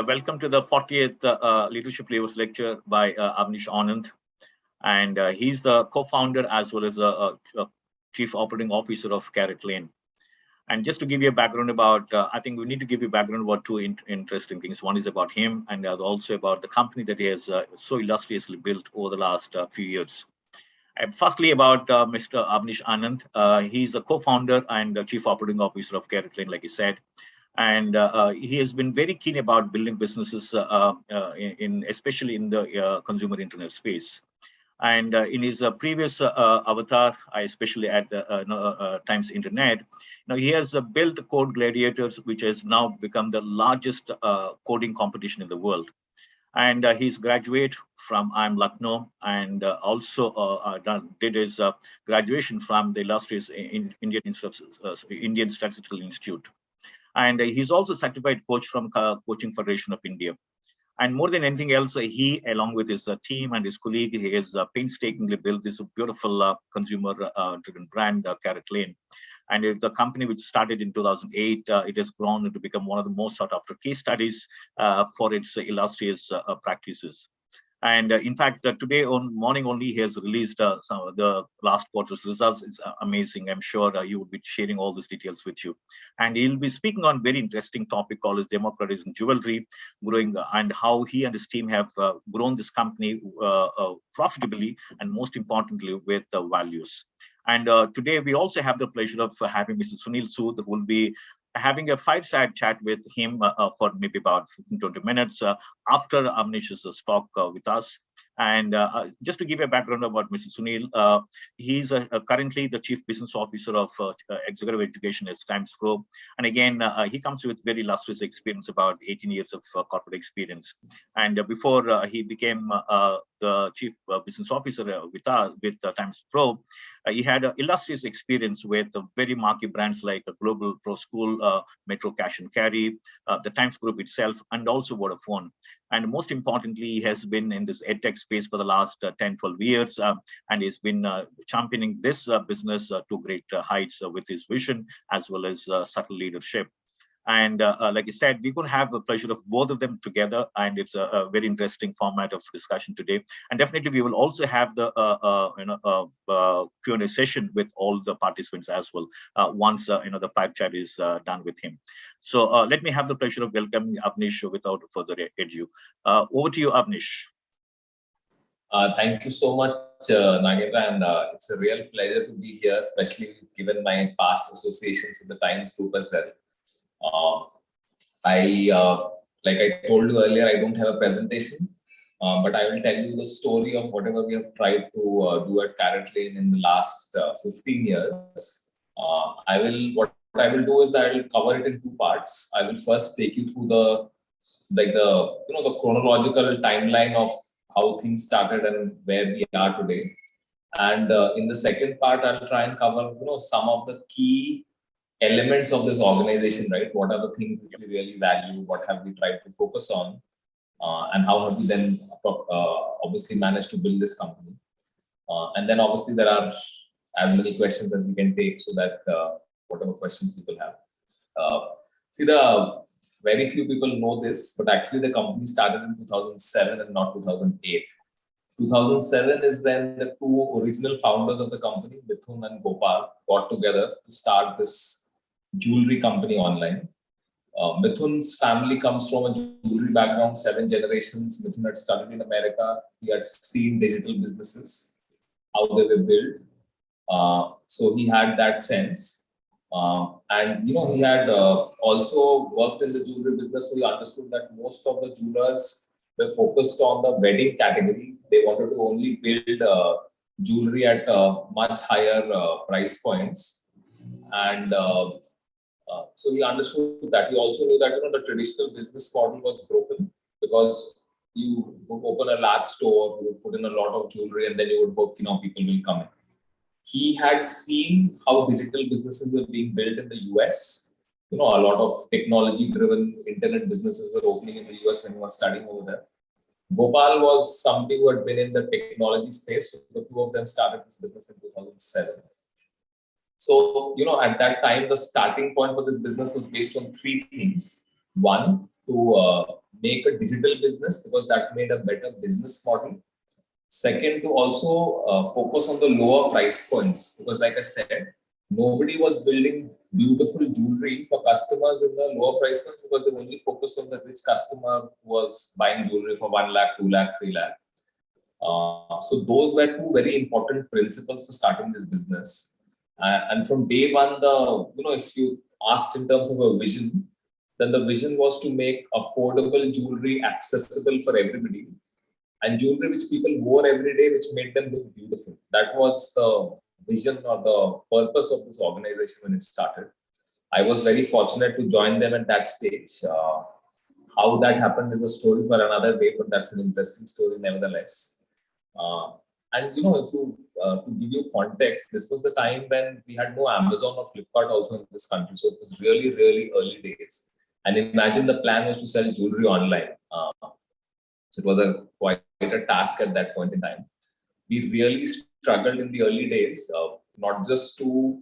welcome to the 40th Leadership Levels Lecture by Avnish Anand. And he's the co-founder as well as the Chief Operating Officer of CaratLane. And just to give you a background about, I think we need to give you background about two interesting things. One is about him and also about the company that he has so illustriously built over the last few years. And firstly, about Mr. Avnish Anand. He's the co-founder and Chief Operating Officer of CaratLane, like he said. And he has been very keen about building businesses, especially in the consumer internet space. And in his previous avatar, especially at the Times Internet, he has built Code Gladiators, which has now become the largest coding competition in the world. And he's graduate from IIM Lucknow, and also did his graduation from the illustrious Indian Statistical Institute. And he's also certified coach from Coaching Federation of India. And more than anything else, he, along with his team and his colleague, he has painstakingly built this beautiful consumer-driven brand, CaratLane. And it's a company which started in 2008. It has grown to become one of the most sought-after case studies for its illustrious practices. And in fact, today on morning only, he has released some of the last quarter's results. It's amazing. I'm sure you will be sharing all these details with you. And he'll be speaking on very interesting topic called as democratizing jewelry, growing and how he and his team have grown this company profitably and most importantly with values. And today we also have the pleasure of having Mr. Sunil Sood, who will be having a fireside chat with him for maybe about 15-20 minutes after Avnish's talk with us. And just to give you a background about Mr. Sunil, he's currently the Chief Business Officer of Executive Education at TimesPro. And again, he comes with very illustrious experience, about 18 years of corporate experience. And before he became the Chief Business Officer with TimesPro, he had illustrious experience with very marquee brands like Global Pro School, Metro Cash and Carry, the Times Group itself, and also Vodafone. And most importantly, he has been in this edtech space for the last 10, 12 years, and he's been championing this business to great heights with his vision as well as subtle leadership. And like I said, we're going to have the pleasure of both of them together, and it's a very interesting format of discussion today. And definitely, we will also have the Q&A session with all the participants as well once the five chat is done with him. So let me have the pleasure of welcoming Avnish without further ado. Over to you, Avnish. Thank you so much, Nagendra, and it's a real pleasure to be here, especially given my past associations in the Times Group as well. Like I told you earlier, I don't have a presentation, but I will tell you the story of whatever we have tried to do at CaratLane in the last 15 years. What I will do is I will cover it in two parts. I will first take you through the chronological timeline of how things started and where we are today. And in the second part, I'll try and cover some of the key elements of this organization, right? What are the things which we really value? What have we tried to focus on? And how have we then obviously managed to build this company? And then obviously there are as many questions as we can take, so that whatever questions people have. The very few people know this, but actually the company started in 2007 and not 2008. 2007 is when the two original founders of the company, Mithun and Gopal, got together to start this jewelry company online. Mithun's family comes from a jewelry background, 7 generations. Mithun had studied in America. He had seen digital businesses, how they were built. So he had that sense. And he had also worked in the jewelry business, so he understood that most of the jewelers were focused on the wedding category. They wanted to only build jewelry at much higher price points. And so he understood that. He also knew that the traditional business model was broken, because you would open a large store, you would put in a lot of jewelry, and then you would hope people will come in. He had seen how digital businesses were being built in the US. A lot of technology-driven internet businesses were opening in the US when he was studying over there. Gopal was somebody who had been in the technology space. So the two of them started this business in 2007. So, at that time, the starting point for this business was based on 3 things. One, to make a digital business because that made a better business model. Second, to also focus on the lower price points because, like I said, nobody was building beautiful jewelry for customers in the lower price points because they only focused on the rich customer who was buying jewelry for 1 lakh, 2 lakh, 3 lakh. So those were two very important principles for starting this business. And from day one, if you asked in terms of a vision, then the vision was to make affordable jewelry accessible for everybody and jewelry which people wore every day, which made them look beautiful. That was the vision or the purpose of this organization when it started. I was very fortunate to join them at that stage. How that happened is a story for another day, but that's an interesting story nevertheless. And if you to give you context, this was the time when we had no Amazon or Flipkart also in this country, so it was really, really early days. And imagine the plan was to sell jewelry online. So it was quite a task at that point in time. We really struggled in the early days, not just to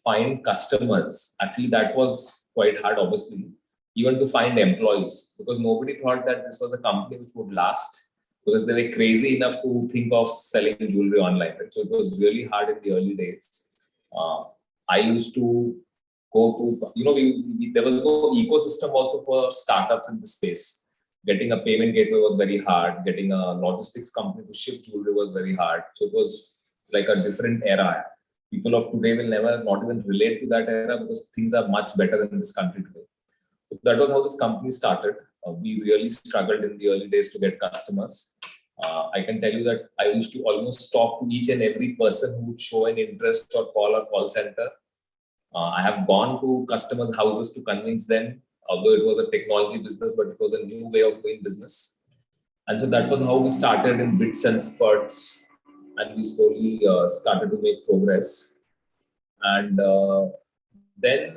find customers. Actually, that was quite hard, obviously, even to find employees, because nobody thought that this was a company which would last, because they were crazy enough to think of selling jewelry online. Right? So it was really hard in the early days. I used to go to, there was no ecosystem also for startups in this space. Getting a payment gateway was very hard. Getting a logistics company to ship jewelry was very hard. So it was like a different era. People of today will never not even relate to that era because things are much better in this country today. So that was how this company started. We really struggled in the early days to get customers. I can tell you that I used to almost talk to each and every person who would show an interest or call our call center. I have gone to customers' houses to convince them, although it was a technology business, but it was a new way of doing business. And so that was how we started in bits and spurts, and we slowly started to make progress. And then,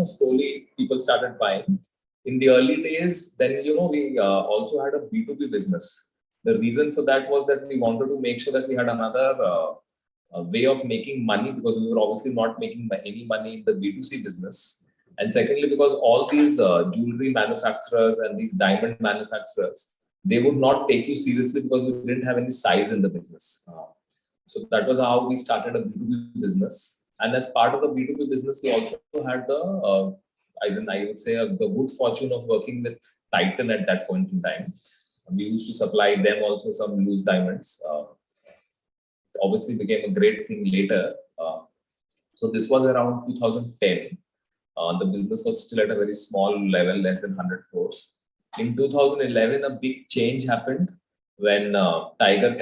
slowly people started buying. In the early days, then, we also had a B2B business. The reason for that was that we wanted to make sure that we had another way of making money, because we were obviously not making any money in the B2C business. And secondly, because all these jewelry manufacturers and these diamond manufacturers, they would not take you seriously because we didn't have any size in the business. So that was how we started a B2B business. And as part of the B2B business, we also had I would say, the good fortune of working with Titan at that point in time. We used to supply them also some loose diamonds. Obviously became a great thing later. So this was around 2010. The business was still at a very small level, less than 100 crores. In 2011, a big change happened when Tiger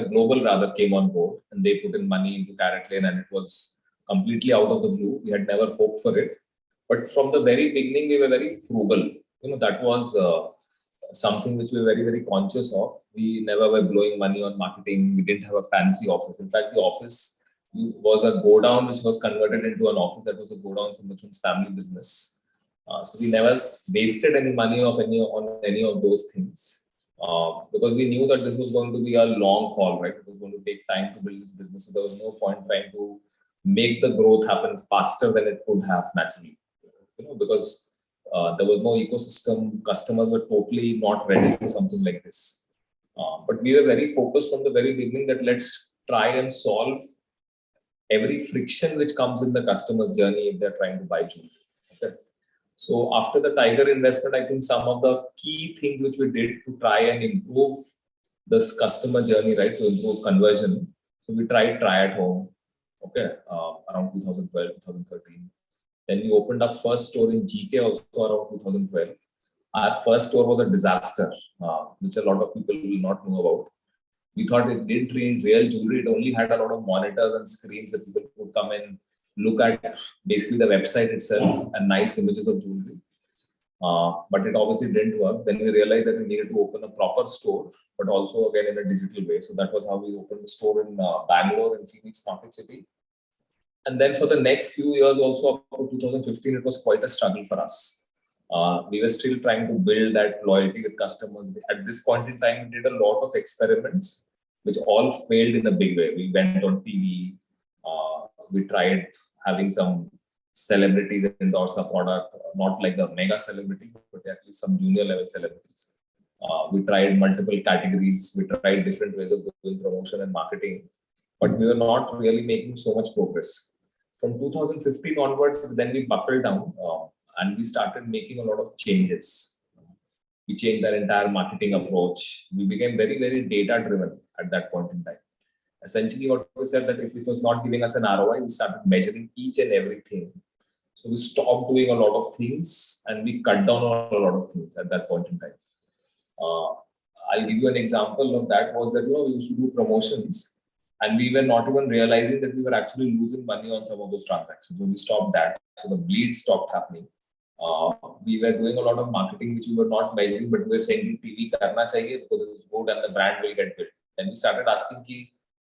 Global rather came on board, and they put in money into CaratLane, and it was completely out of the blue. We had never hoped for it. But from the very beginning, we were very frugal. That was something which we were very, very conscious of. We never were blowing money on marketing. We didn't have a fancy office. In fact, the office was a godown which was converted into an office that was a godown from the King's family business. So we never wasted any money on any of those things because we knew that this was going to be a long haul, right? It was going to take time to build this business. So there was no point trying to make the growth happen faster than it could have naturally, because there was no ecosystem. Customers were totally not ready for something like this. But we were very focused from the very beginning that let's try and solve every friction which comes in the customer's journey if they're trying to buy jewelry. Okay. So after the Tiger investment, I think some of the key things which we did to try and improve this customer journey, right, to improve conversion. So we tried try at home, okay, around 2012, 2013. Then we opened our first store in GK also around 2012. Our first store was a disaster, which a lot of people will not know about. We thought it didn't train real jewelry. It only had a lot of monitors and screens that people could come and look at basically the website itself and nice images of jewelry. But it obviously didn't work. Then we realized that we needed to open a proper store, but also again in a digital way. So that was how we opened the store in Bangalore in Phoenix Market City. And then for the next few years also up to 2015, it was quite a struggle for us. We were still trying to build that loyalty with customers. At this point in time, we did a lot of experiments, which all failed in a big way. We went on TV. We tried having some celebrities endorse our product, not like the mega celebrity, but at least some junior level celebrities. We tried multiple categories. We tried different ways of doing promotion and marketing, but we were not really making so much progress. From 2015 onwards, then we buckled down and we started making a lot of changes. We changed our entire marketing approach. We became very, very data driven at that point in time. Essentially, what we said that if it was not giving us an ROI, we started measuring each and everything. So we stopped doing a lot of things and we cut down on a lot of things at that point in time. I'll give you an example of that was that, we used to do promotions and we were not even realizing that we were actually losing money on some of those transactions. So we stopped that. So the bleed stopped happening. We were doing a lot of marketing which we were not measuring, but we were saying TV karna chahiye because it is good and the brand will get built. Then we started asking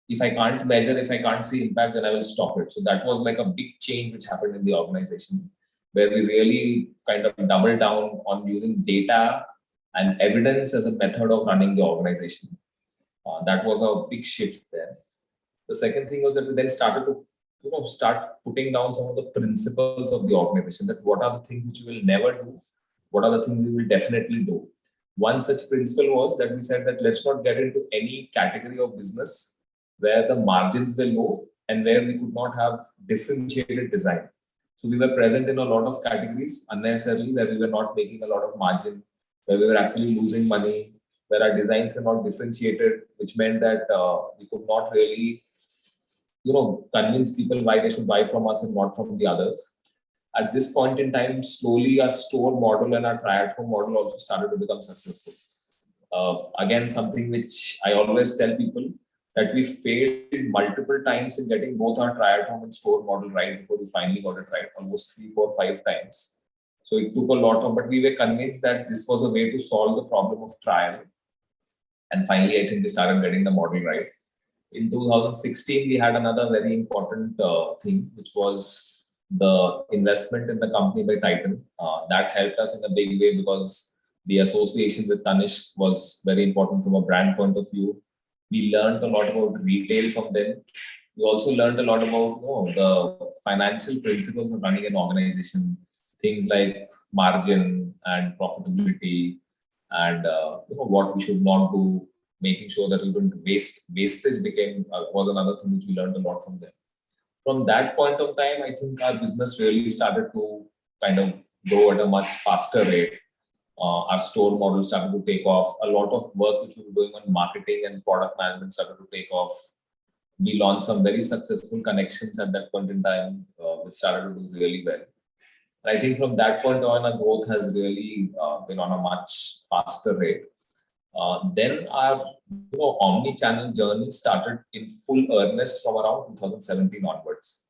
if I can't measure, if I can't see impact, then I will stop it. So that was like a big change which happened in the organization, where we really kind of doubled down on using data and evidence as a method of running the organization. That was a big shift there. The second thing was that we then started to start putting down some of the principles of the organization, that what are the things which we will never do, what are the things we will definitely do. One such principle was that we said that let's not get into any category of business where the margins were low and where we could not have differentiated design. So we were present in a lot of categories unnecessarily where we were not making a lot of margin, where we were actually losing money, where our designs were not differentiated, which meant that we could not really convince people why they should buy from us and not from the others. At this point in time, slowly our store model and our try-at-home model also started to become successful. Again, something which I always tell people, that we failed multiple times in getting both our try-at-home and store model right before we finally got it right, almost 3, 4, 5 times. So it took a lot of, but we were convinced that this was a way to solve the problem of trial. And finally, I think we started getting the model right. In 2016, we had another very important thing, which was the investment in the company by Titan. That helped us in a big way because the association with Tanishq was very important from a brand point of view. We learned a lot about retail from them. We also learned a lot about the financial principles of running an organization, things like margin and profitability, and what we should not do, making sure that we don't wastage became was another thing which we learned a lot from them. From that point of time, I think our business really started to kind of grow at a much faster rate. Our store model started to take off. A lot of work which we were doing on marketing and product management started to take off. We launched some very successful connections at that point in time, which started to do really well. And I think from that point on, our growth has really been on a much faster rate. Then our omni-channel journey started in full earnest from around 2017 onwards.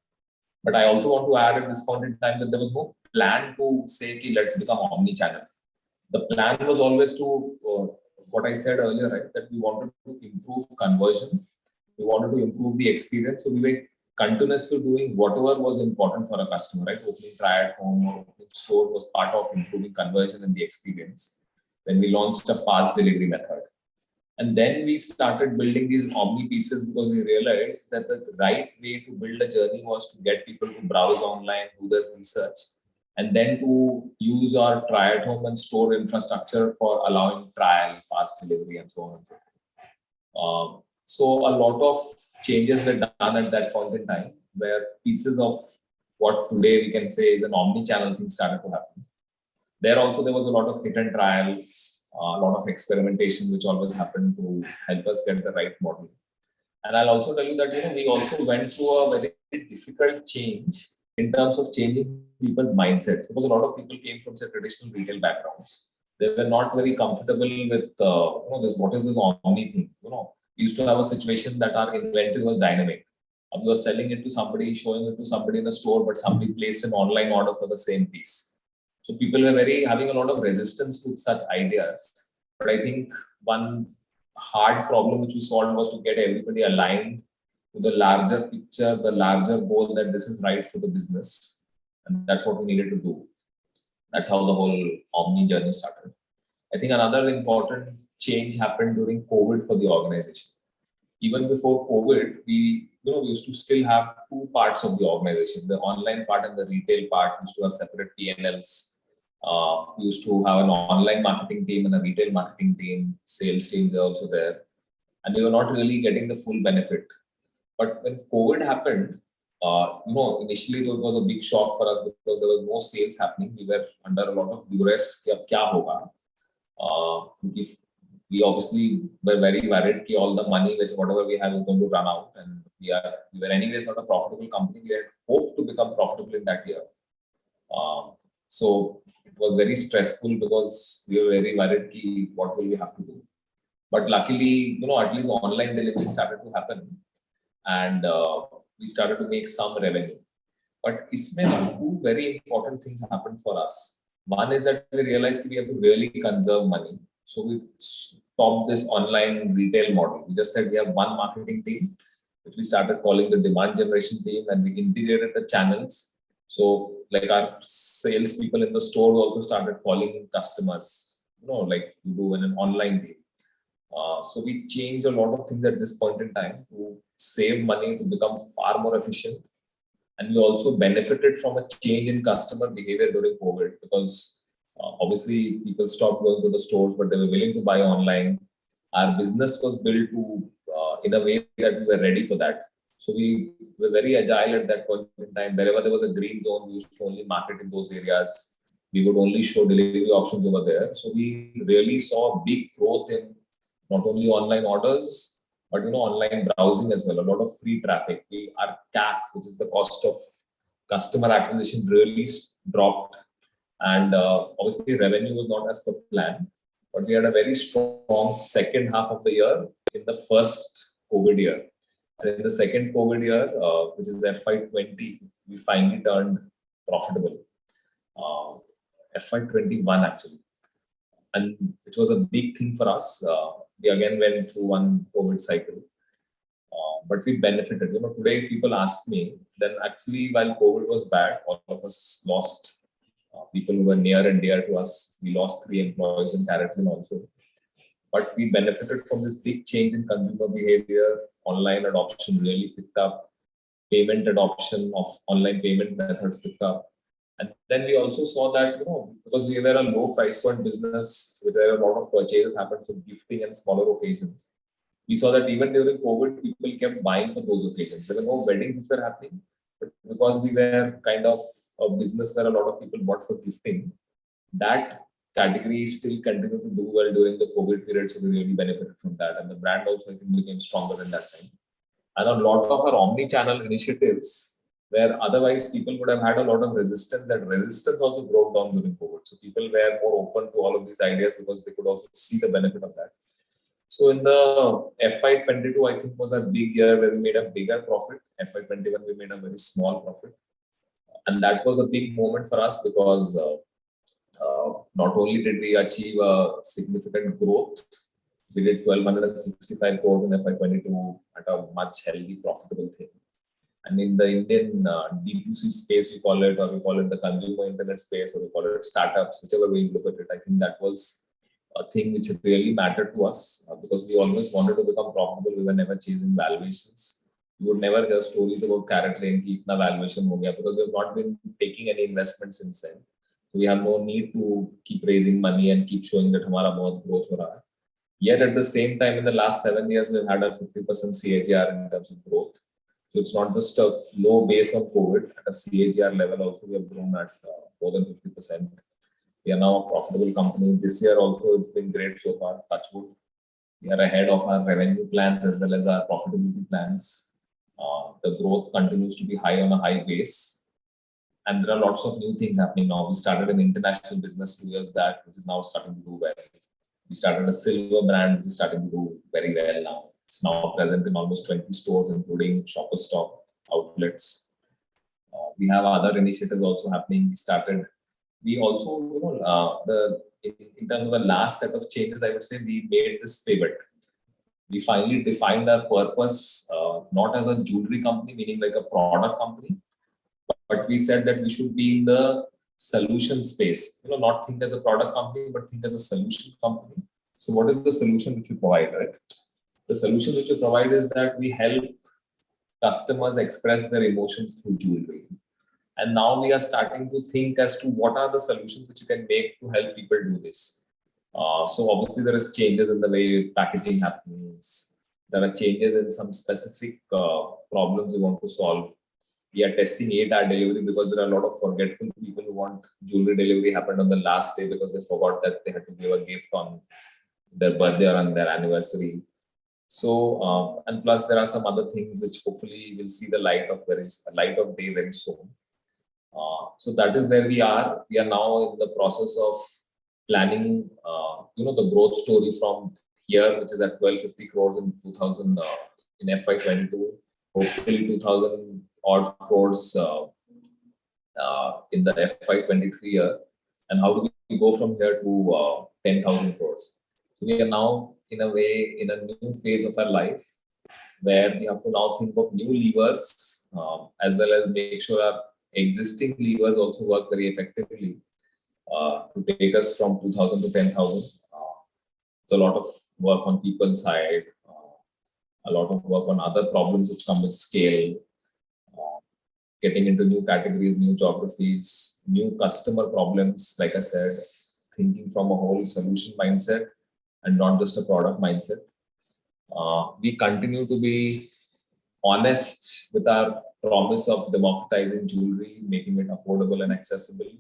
But I also want to add at this point in time that there was no plan to say, let's become omni-channel. The plan was always to, what I said earlier, right, that we wanted to improve conversion. We wanted to improve the experience. So we were continuously doing whatever was important for a customer, right? Opening try-at-home or opening store was part of improving conversion and the experience. Then we launched a fast delivery method. And then we started building these omni pieces because we realized that the right way to build a journey was to get people to browse online, do their research, and then to use our try-at-home and store infrastructure for allowing trial, fast delivery, and so on and so forth. So a lot of changes were done at that point in time, where pieces of what today we can say is an omni-channel thing started to happen. There also there was a lot of hit and trial, a lot of experimentation, which always happened to help us get the right model. And I'll also tell you that we also went through a very difficult change in terms of changing people's mindset, because a lot of people came from say traditional retail backgrounds. They were not very comfortable with this. What is this omni thing? We used to have a situation that our inventory was dynamic. We were selling it to somebody, showing it to somebody in the store, but somebody placed an online order for the same piece. So people were having a lot of resistance to such ideas. But I think one hard problem which we solved was to get everybody aligned to the larger picture, the larger goal that this is right for the business. And that's what we needed to do. That's how the whole omni journey started. I think another important change happened during COVID for the organization. Even before COVID, we we used to still have two parts of the organization, the online part and the retail part. We used to have separate P&Ls. We used to have an online marketing team and a retail marketing team, sales team were also there. And we were not really getting the full benefit. But when COVID happened, initially it was a big shock for us because there was no sales happening. We were under a lot of duress. Kya hoga? If we obviously were very worried that all the money, whatever we have, is going to run out, and we were anyways not a profitable company. We had hoped to become profitable in that year. So it was very stressful because we were very worried what will we have to do. But luckily, at least online delivery started to happen, and we started to make some revenue. But two very important things happened for us. One is that we realized we have to really conserve money. So we stopped this online retail model. We just said we have one marketing team, which we started calling the demand generation team, and we integrated the channels. So like our sales people in the store also started calling customers, like you do in an online team. So we changed a lot of things at this point in time to save money, to become far more efficient. And we also benefited from a change in customer behavior during COVID because obviously people stopped going to the stores, but they were willing to buy online. Our business was built to in a way that we were ready for that. So we were very agile at that point in time. Wherever there was a green zone, we used to only market in those areas. We would only show delivery options over there. So we really saw big growth in not only online orders, but online browsing as well. A lot of free traffic. Our CAC, which is the cost of customer acquisition, really dropped, and obviously revenue was not as per plan. But we had a very strong second half of the year in the first COVID year, and in the second COVID year, which is FY20, we finally turned profitable. FY21 actually, and which was a big thing for us. We again went through one COVID cycle, but we benefited. Today if people ask me, then actually while COVID was bad, all of us lost people who were near and dear to us. We lost 3 employees in CaratLane also, but we benefited from this big change in consumer behavior. Online adoption really picked up. Payment adoption of online payment methods picked up. And then we also saw that, because we were a low price point business, where a lot of purchases happened for gifting and smaller occasions. We saw that even during COVID, people kept buying for those occasions. There were no weddings which were happening, but because we were kind of a business where a lot of people bought for gifting, that category still continued to do well during the COVID period. So we really benefited from that. And the brand also, I think, became stronger in that time. And a lot of our omni-channel initiatives, where otherwise people would have had a lot of resistance, that resistance also broke down during COVID. So people were more open to all of these ideas because they could also see the benefit of that. So in the FY22, I think was a big year where we made a bigger profit. FY21, we made a very small profit. And that was a big moment for us because not only did we achieve a significant growth, we did 1,265 crores in FY22 at a much healthy, profitable thing. And in the Indian D2C space, we call it the consumer internet space, or we call it startups, whichever way you look at it. I think that was a thing which really mattered to us because we always wanted to become profitable. We were never chasing valuations. You would never hear stories about CaratLane ki itna valuation ho gaya, because we have not been taking any investment since then. So we have no need to keep raising money and keep showing that hamara bahut growth ho raha hai. Yet at the same time, in the last 7 years, we've had a 50% CAGR in terms of growth. So it's not just a low base on COVID. At a CAGR level also, we have grown at more than 50%. We are now a profitable company. This year also, it's been great so far, touch wood. We are ahead of our revenue plans as well as our profitability plans. The growth continues to be high on a high base. And there are lots of new things happening now. We started an international business 2 years back, which is now starting to do well. We started a silver brand, which is starting to do very well now. It's now present in almost 20 stores, including Shoppers Stop outlets. We have other initiatives also happening. We also, in terms of the last set of changes, I would say we made this pivot. We finally defined our purpose, not as a jewelry company, meaning like a product company, but we said that we should be in the solution space. Not think as a product company, but think as a solution company. So what is the solution which we provide, right? The solution which we provide is that we help customers express their emotions through jewelry. And now we are starting to think as to what are the solutions which you can make to help people do this. So obviously there is changes in the way packaging happens. There are changes in some specific problems we want to solve. We are testing 8-hour delivery because there are a lot of forgetful people who want jewelry delivery happened on the last day because they forgot that they had to give a gift on their birthday or on their anniversary. So and plus there are some other things which hopefully will see the light of day very soon. So that is where we are. We are now in the process of planning, the growth story from here, which is at 1250 crores in 2000 in FY22, hopefully 2000 odd crores in the FY23 year, and how do we go from here to 10,000 crores? So we are now in a way in a new phase of our life where we have to now think of new levers as well as make sure our existing levers also work very effectively to take us from 2000 to 10,000. It's a lot of work on people's side, a lot of work on other problems which come with scale, getting into new categories, new geographies, new customer problems, like I said, thinking from a whole solution mindset and not just a product mindset. We continue to be honest with our promise of democratizing jewelry, making it affordable and accessible.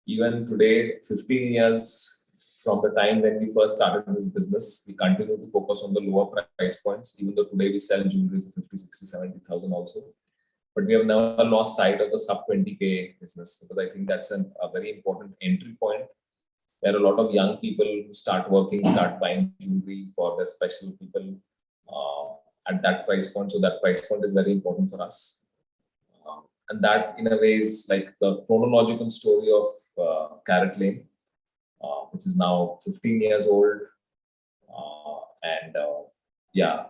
Even today, 15 years from the time when we first started this business, we continue to focus on the lower price points, even though today we sell jewelry for 50, 60, 70,000 also. But we have never lost sight of the sub 20K business, because I think that's a very important entry point where a lot of young people who start working, start buying jewelry for their special people at that price point. So that price point is very important for us. And that in a way is like the chronological story of CaratLane, which is now 15 years old. Yeah.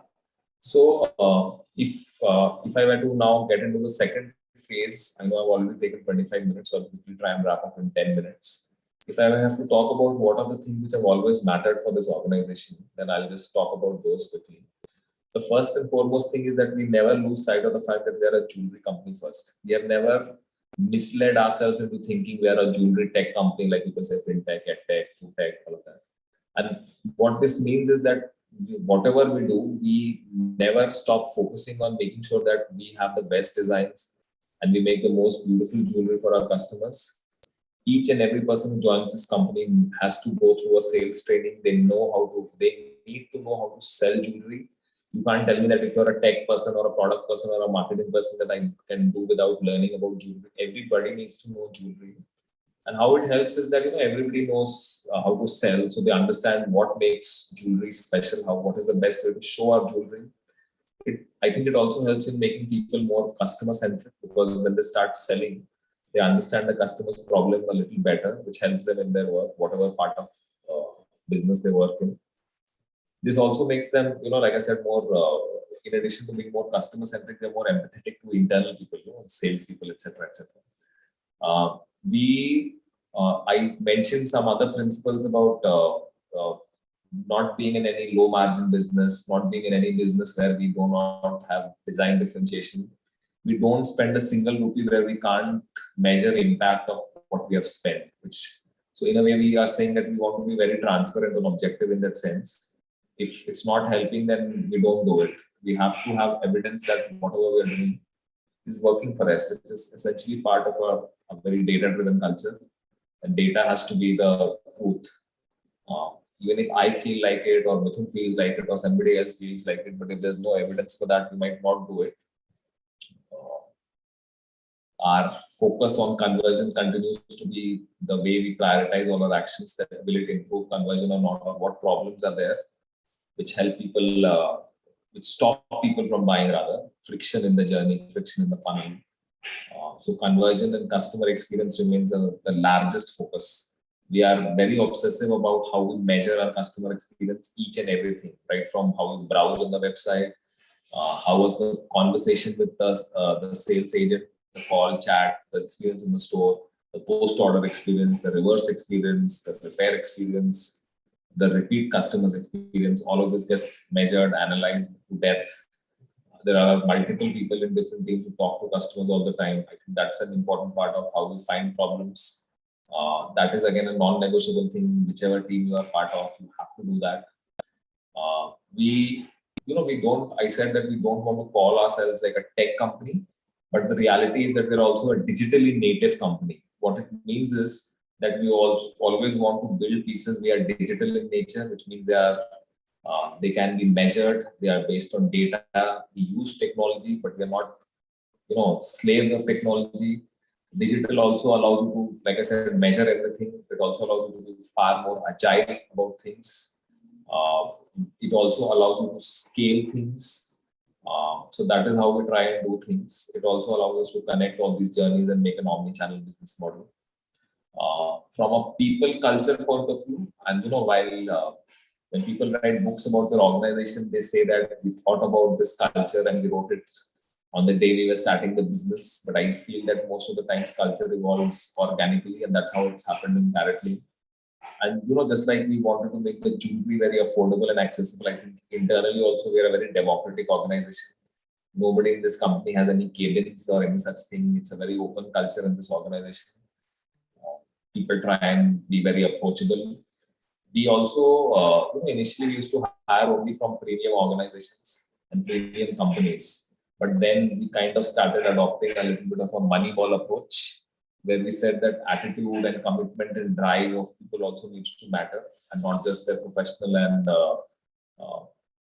So if I were to now get into the second phase, I know I've already taken 25 minutes, so I'll quickly try and wrap up in 10 minutes. If I have to talk about what are the things which have always mattered for this organization, then I'll just talk about those quickly. The first and foremost thing is that we never lose sight of the fact that we are a jewelry company first. We have never misled ourselves into thinking we are a jewelry tech company, like people say fintech, edtech, food tech, all of that. And what this means is that whatever we do, we never stop focusing on making sure that we have the best designs and we make the most beautiful jewelry for our customers. Each and every person who joins this company has to go through a sales training. They need to know how to sell jewelry. You can't tell me that if you're a tech person or a product person or a marketing person that I can do without learning about jewelry. Everybody needs to know jewelry. And how it helps is that everybody knows how to sell, so they understand what makes jewelry special, what is the best way to show our jewelry. I think it also helps in making people more customer centric, because when they start selling, they understand the customer's problem a little better, which helps them in their work, whatever part of business they work in. This also makes them, like I said, more. In addition to being more customer centric, they're more empathetic to internal people, sales people, etc., etc. I mentioned some other principles about not being in any low margin business, not being in any business where we do not have design differentiation. We don't spend a single rupee where we can't measure impact of what we have spent. So in a way, we are saying that we want to be very transparent and objective in that sense. If it's not helping, then we don't do it. We have to have evidence that whatever we are doing is working for us. It's just essentially part of a very data-driven culture, and data has to be the truth. Even if I feel like it, or Mithun feels like it, or somebody else feels like it, but if there's no evidence for that, we might not do it. Our focus on conversion continues to be the way we prioritize all our actions, that will it improve conversion or not, or what problems are there which help people, which stop people from buying, rather, friction in the journey, friction in the funnel. So conversion and customer experience remains the largest focus. We are very obsessive about how we measure our customer experience, each and everything, right? From how we browse on the website, how was the conversation with the sales agent, the call, chat, the experience in the store, the post-order experience, the reverse experience, the repair experience, the repeat customers experience. All of this gets measured, analyzed to depth. There are multiple people in different teams who talk to customers all the time. I think that's an important part of how we find problems. That is again a non-negotiable thing. Whichever team you are part of, you have to do that. We don't. I said that we don't want to call ourselves like a tech company, but the reality is that we're also a digitally native company. What it means is that we also always want to build pieces. We are digital in nature, which means they can be measured. They are based on data. We use technology, but we're not, slaves of technology. Digital also allows you to, like I said, measure everything. It also allows you to be far more agile about things. It also allows you to scale things. So that is how we try and do things. It also allows us to connect all these journeys and make an omni-channel business model. From a people culture point of view, and while when people write books about their organization, they say that we thought about this culture and we wrote it on the day we were starting the business. But I feel that most of the times culture evolves organically, and that's how it's happened in CaratLane. And just like we wanted to make the jewelry very affordable and accessible, I think internally also we are a very democratic organization. Nobody in this company has any cabins or any such thing. It's a very open culture in this organization. People try and be very approachable. We also, initially we used to hire only from premium organizations and premium companies. But then we kind of started adopting a little bit of a Moneyball approach, where we said that attitude and commitment and drive of people also needs to matter, and not just their professional and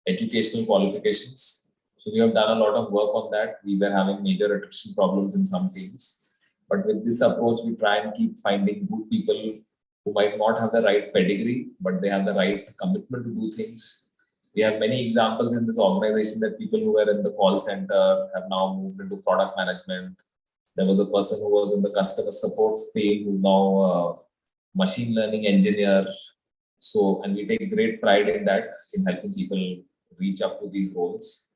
educational qualifications. So we have done a lot of work on that. We were having major attrition problems in some teams. But with this approach, we try and keep finding good people who might not have the right pedigree, but they have the right commitment to do things. We have many examples in this organization that people who were in the call center have now moved into product management. There was a person who was in the customer support team who's now a machine learning engineer. So, and we take great pride in that, in helping people reach up to these roles,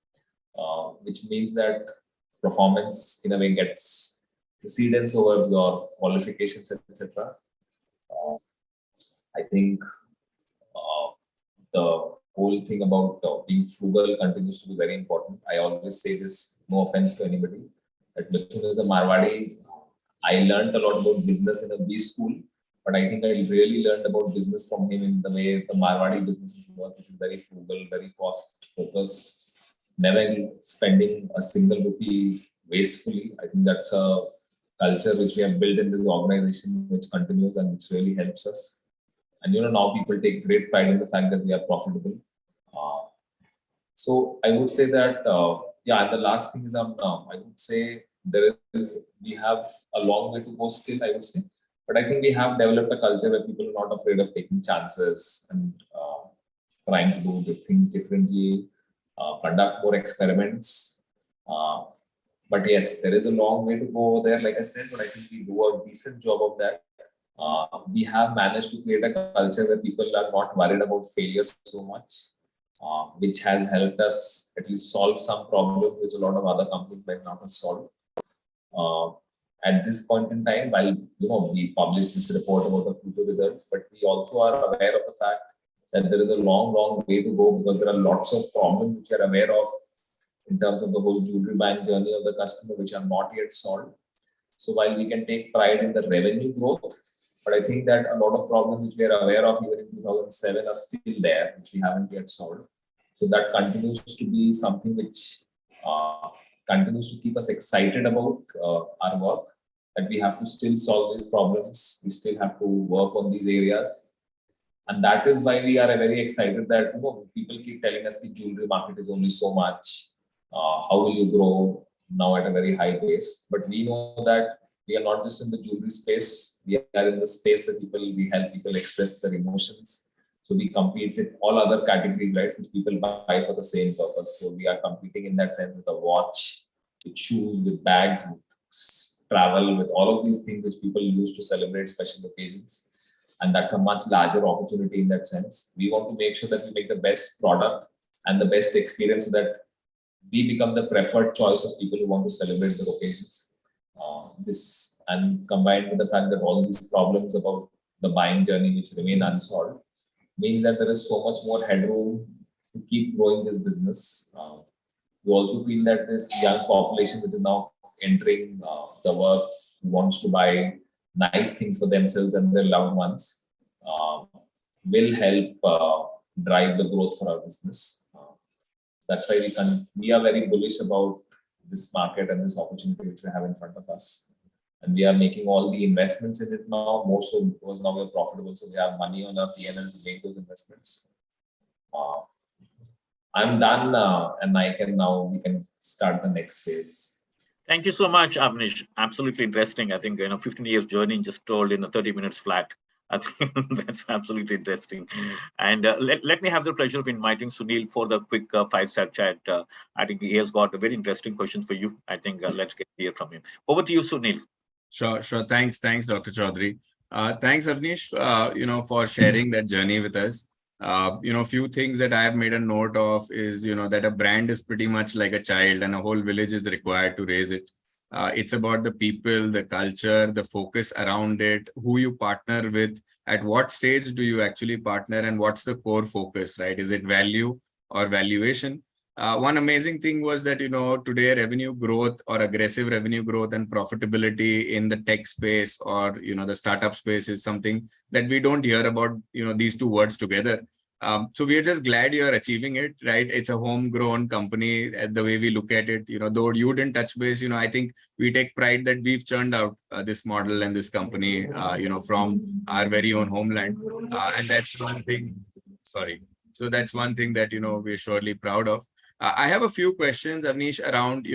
which means that performance in a way gets precedence over your qualifications, etc. I think the whole thing about being frugal continues to be very important. I always say this, no offense to anybody, that Mithun is a Marwadi. I learned a lot about business in a B school, but I think I really learned about business from him in the way the Marwadi businesses work, which is very frugal, very cost focused, never spending a single rupee wastefully. I think that's a culture which we have built in this organization, which continues and which really helps us. And now people take great pride in the fact that we are profitable. So I would say that, and the last thing is, I would say we have a long way to go still, I would say. But I think we have developed a culture where people are not afraid of taking chances and trying to do the things differently, conduct more experiments. But yes, there is a long way to go there, like I said, but I think we do a decent job of that. We have managed to create a culture where people are not worried about failure so much, which has helped us at least solve some problems which a lot of other companies might not have solved. At this point in time, while we published this report about the future results, but we also are aware of the fact that there is a long way to go, because there are lots of problems which we are aware of in terms of the whole jewelry buying journey of the customer, which are not yet solved. So while we can take pride in the revenue growth, but I think that a lot of problems which we are aware of even in 2007 are still there, which we haven't yet solved. So that continues to be something which continues to keep us excited about our work, that we have to still solve these problems. We still have to work on these areas. And that is why we are very excited that people keep telling us the jewelry market is only so much. How will you grow now at a very high pace? But we know that we are not just in the jewelry space. We are in the space where we help people express their emotions. So we compete with all other categories, right, which people buy for the same purpose. So we are competing in that sense with a watch, with shoes, with bags, with travel, with all of these things which people use to celebrate special occasions. And that's a much larger opportunity in that sense. We want to make sure that we make the best product and the best experience so that we become the preferred choice of people who want to celebrate their occasions. This, and combined with the fact that all these problems about the buying journey which remain unsolved, means that there is so much more headroom to keep growing this business. We also feel that this young population, which is now entering the work, wants to buy nice things for themselves and their loved ones, will help drive the growth for our business. That's why we are very bullish about this market and this opportunity which we have in front of us. And we are making all the investments in it now, more so because now we're profitable, so we have money on our P&L to make those investments. I'm done, and we can start the next phase. Thank you so much, Avnish. Absolutely interesting. I think 15 years journey just told in 30 minutes flat. I think that's absolutely interesting. And let me have the pleasure of inviting Sunil for the quick 5-star chat. I think he has got a very interesting questions for you. I think let's get hear from him. Over to you, Sunil. Sure. Thanks, Dr. Chaudhary. Thanks, Avnish, for sharing that journey with us. Few things that I have made a note of is, that a brand is pretty much like a child and a whole village is required to raise it. It's about the people, the culture, the focus around it, who you partner with, at what stage do you actually partner, and what's the core focus, right? Is it value or valuation? One amazing thing was that, today revenue growth or aggressive revenue growth and profitability in the tech space or, the startup space is something that we don't hear about, these two words together. So we are just glad you're achieving it, right? It's a homegrown company, the way we look at it, though you didn't touch base, I think we take pride that we've churned out this model and this company, from our very own homeland. And that's one thing, So that's one thing that, we're surely proud of. I have a few questions, Avnish, around,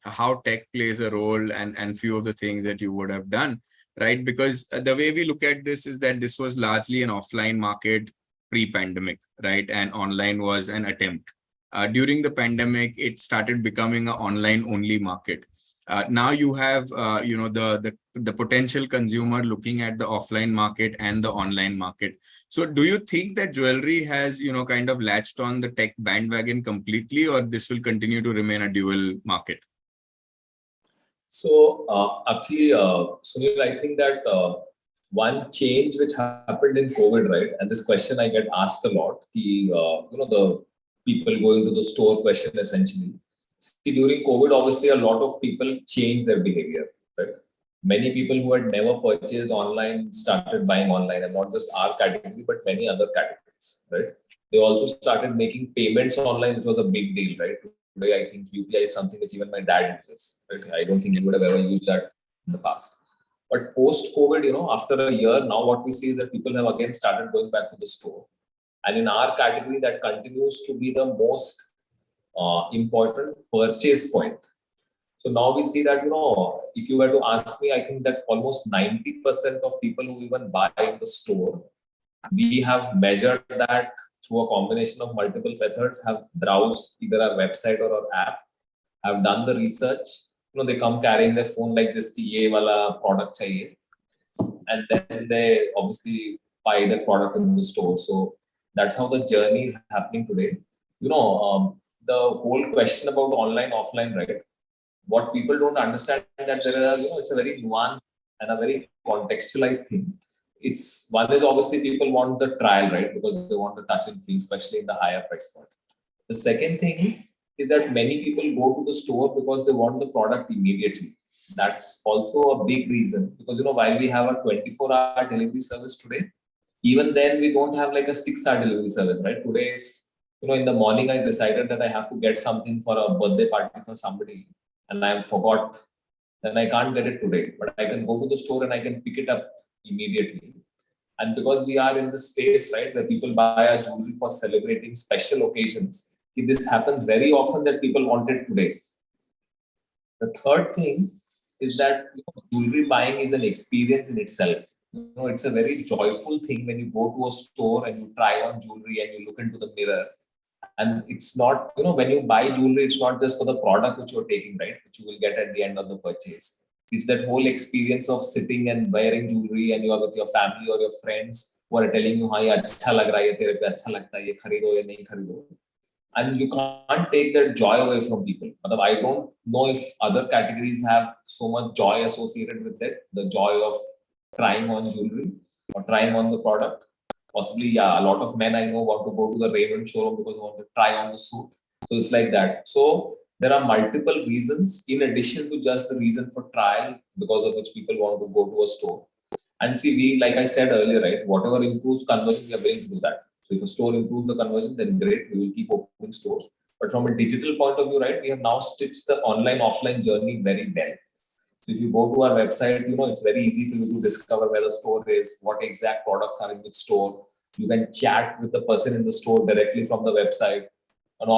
how tech plays a role and few of the things that you would have done, right? Because the way we look at this is that this was largely an offline market pre-pandemic, right? And online was an attempt. During the pandemic, it started becoming an online-only market. Now you have, the potential consumer looking at the offline market and the online market. So do you think that jewelry has, kind of latched on the tech bandwagon completely, or this will continue to remain a dual market? So actually, Sunil, I think that one change which happened in COVID, right? And this question I get asked a lot, the people going to the store question essentially. See, during COVID, obviously, a lot of people changed their behavior, right? Many people who had never purchased online started buying online, and not just our category, but many other categories, right? They also started making payments online, which was a big deal, right? Today, I think UPI is something which even my dad uses, right? I don't think he would have ever used that in the past. But post-COVID, after a year, now what we see is that people have again started going back to the store. And in our category, that continues to be the most important purchase point. So now we see that, if you were to ask me, I think that almost 90% of people who even buy in the store, we have measured that through a combination of multiple methods, have browsed either our website or our app, have done the research. They come carrying their phone like this, ye wala product chahiye. And then they obviously buy the product in the store. So that's how the journey is happening today. The whole question about online, offline, right? What people don't understand that there are, it's a very nuanced and a very contextualized thing. It's one is obviously people want the trial, right? Because they want the touch and feel, especially in the higher price point. The second thing is that many people go to the store because they want the product immediately. That's also a big reason because, while we have a 24-hour delivery service today, even then we don't have like a 6-hour delivery service, right? Today, in the morning, I decided that I have to get something for a birthday party for somebody and I forgot, then I can't get it today. But I can go to the store and I can pick it up immediately. And because we are in the space, right, where people buy our jewelry for celebrating special occasions, this happens very often that people want it today. The third thing is that jewelry buying is an experience in itself. It's a very joyful thing when you go to a store and you try on jewelry and you look into the mirror. And it's not, when you buy jewelry, it's not just for the product which you're taking, right, which you will get at the end of the purchase. It's that whole experience of sitting and wearing jewelry and you are with your family or your friends who are telling you, "Ye acha lag raha hai, tere pe acha lagta hai, ye kharido ya nahi kharido." And you can't take that joy away from people. I don't know if other categories have so much joy associated with it, the joy of trying on jewelry or trying on the product. Possibly, yeah, a lot of men I know want to go to the Raymond showroom because they want to try on the suit. So it's like that. So there are multiple reasons in addition to just the reason for trial because of which people want to go to a store. And see, we, like I said earlier, right, whatever improves conversion, we are willing to do that. So if a store improves the conversion, then great, we will keep opening stores. But from a digital point of view, right, we have now stitched the online-offline journey very well. So if you go to our website, it's very easy for you to discover where the store is, what exact products are in which store. You can chat with the person in the store directly from the website, and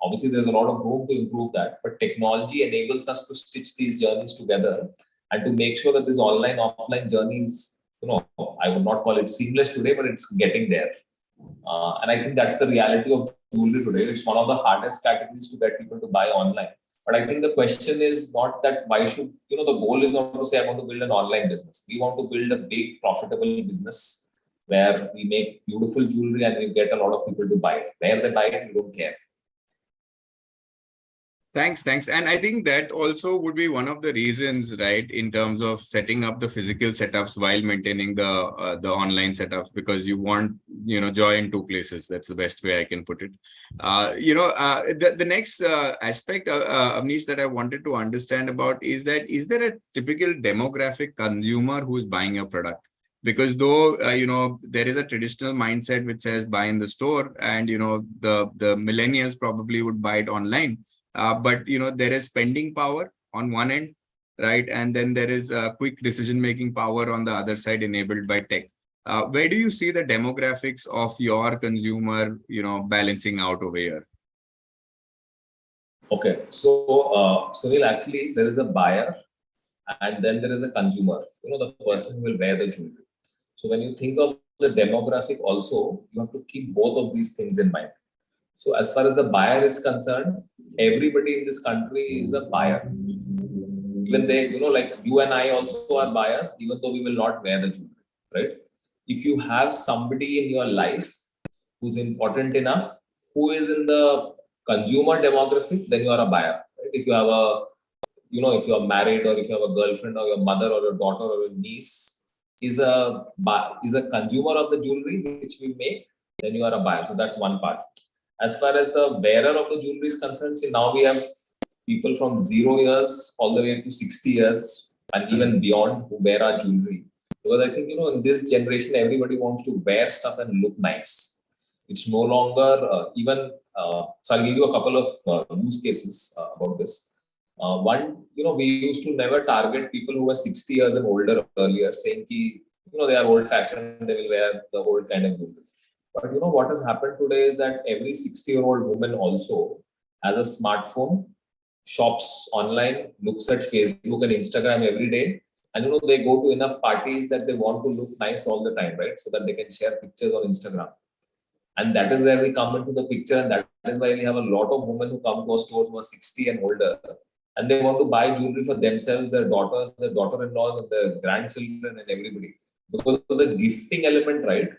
obviously there's a lot of room to improve that. But technology enables us to stitch these journeys together and to make sure that this online-offline journey is, I would not call it seamless today, but it's getting there. And I think that's the reality of jewelry today. It's one of the hardest categories to get people to buy online. But I think the question is not that why should, the goal is not to say I want to build an online business. We want to build a big profitable business where we make beautiful jewelry and we get a lot of people to buy it. Where they buy it, we don't care. Thanks. And I think that also would be one of the reasons, right, in terms of setting up the physical setups while maintaining the online setups, because you want, joy in two places. That's the best way I can put it. The next aspect, Avnish, that I wanted to understand about is there a typical demographic consumer who is buying a product? Because though, there is a traditional mindset which says buy in the store, and, the millennials probably would buy it online. But there is spending power on one end, right? And then there is quick decision-making power on the other side enabled by tech. Where do you see the demographics of your consumer, balancing out over here? Okay, so Sunil, actually there is a buyer and then there is a consumer, the person who will wear the jewelry. So when you think of the demographic also, you have to keep both of these things in mind. So as far as the buyer is concerned, everybody in this country is a buyer. Even they, like you and I also are buyers, even though we will not wear the jewelry, right? If you have somebody in your life who's important enough, who is in the consumer demographic, then you are a buyer, right? If you have if you are married, or if you have a girlfriend, or your mother or your daughter or your niece is a consumer of the jewelry which we make, then you are a buyer. So that's one part. As far as the wearer of the jewelry is concerned, see, now we have people from 0 years all the way to 60 years and even beyond who wear our jewelry. Because I think, in this generation, everybody wants to wear stuff and look nice. It's no longer so I'll give you a couple of use cases about this. One, we used to never target people who were 60 years and older earlier, saying they are old fashioned, they will wear the old kind of jewelry. But what has happened today is that every 60-year-old woman also has a smartphone, shops online, looks at Facebook and Instagram every day, and they go to enough parties that they want to look nice all the time, right? So that they can share pictures on Instagram. And that is where we come into the picture, and that is why we have a lot of women who come to our stores who are 60 and older, and they want to buy jewelry for themselves, their daughters, their daughter-in-laws, and their grandchildren, and everybody. Because of the gifting element, right?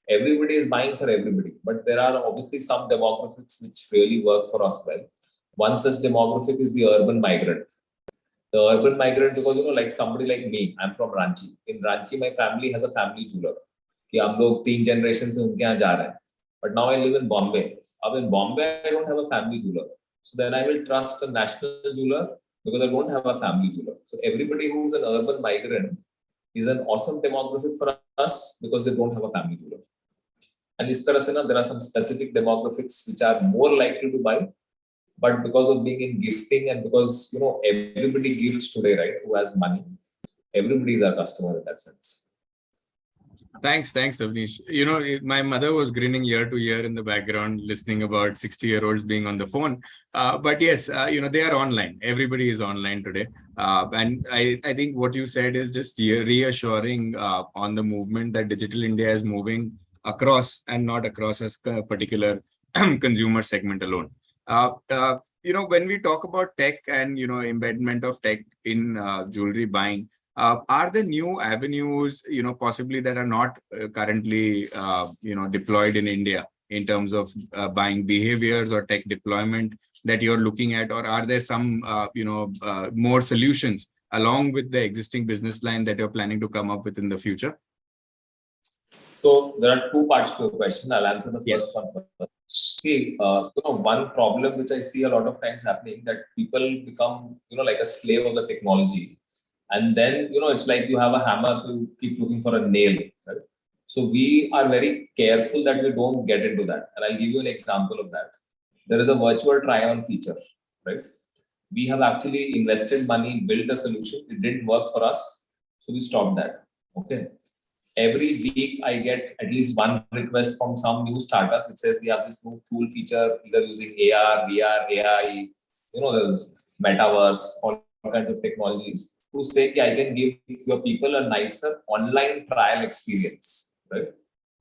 Everybody is buying for everybody, but there are obviously some demographics which really work for us well. One such demographic is the urban migrant. The urban migrant, because like somebody like me, I'm from Ranchi. In Ranchi, my family has a family jeweler. कि हम लोग 3 generations से उनके यहाँ जा रहे हैं. But now I live in Bombay. Now in Bombay, I don't have a family jeweler. So then I will trust a national jeweler because I don't have a family jeweler. So everybody who's an urban migrant is an awesome demographic for us because they don't have a family jeweler. And is tarah se na, there are some specific demographics which are more likely to buy, but because of being in gifting and because everybody gifts today, right? Who has money, everybody is our customer in that sense. Thanks, Avnish. My mother was grinning ear to ear in the background, listening about 60-year-olds being on the phone. But yes, they are online. Everybody is online today. And I think what you said is just reassuring on the movement that Digital India is moving across and not across as a particular consumer segment alone. When we talk about tech and, embedment of tech in jewelry buying, are there new avenues, possibly that are not currently, deployed in India in terms of buying behaviors or tech deployment that you're looking at, or are there some, more solutions along with the existing business line that you're planning to come up with in the future? So there are two parts to your question. I'll answer the first one first. See, one problem which I see a lot of times happening, that people become, like a slave of the technology. And then, it's like you have a hammer, so you keep looking for a nail, right? So we are very careful that we don't get into that. And I'll give you an example of that. There is a virtual try-on feature, right? We have actually invested money, built a solution. It didn't work for us, so we stopped that. Okay. Every week I get at least one request from some new startup that says we have this new cool feature, either using AR, VR, AI, the metaverse, all kinds of technologies, to say, yeah, I can give your people a nicer online trial experience, right?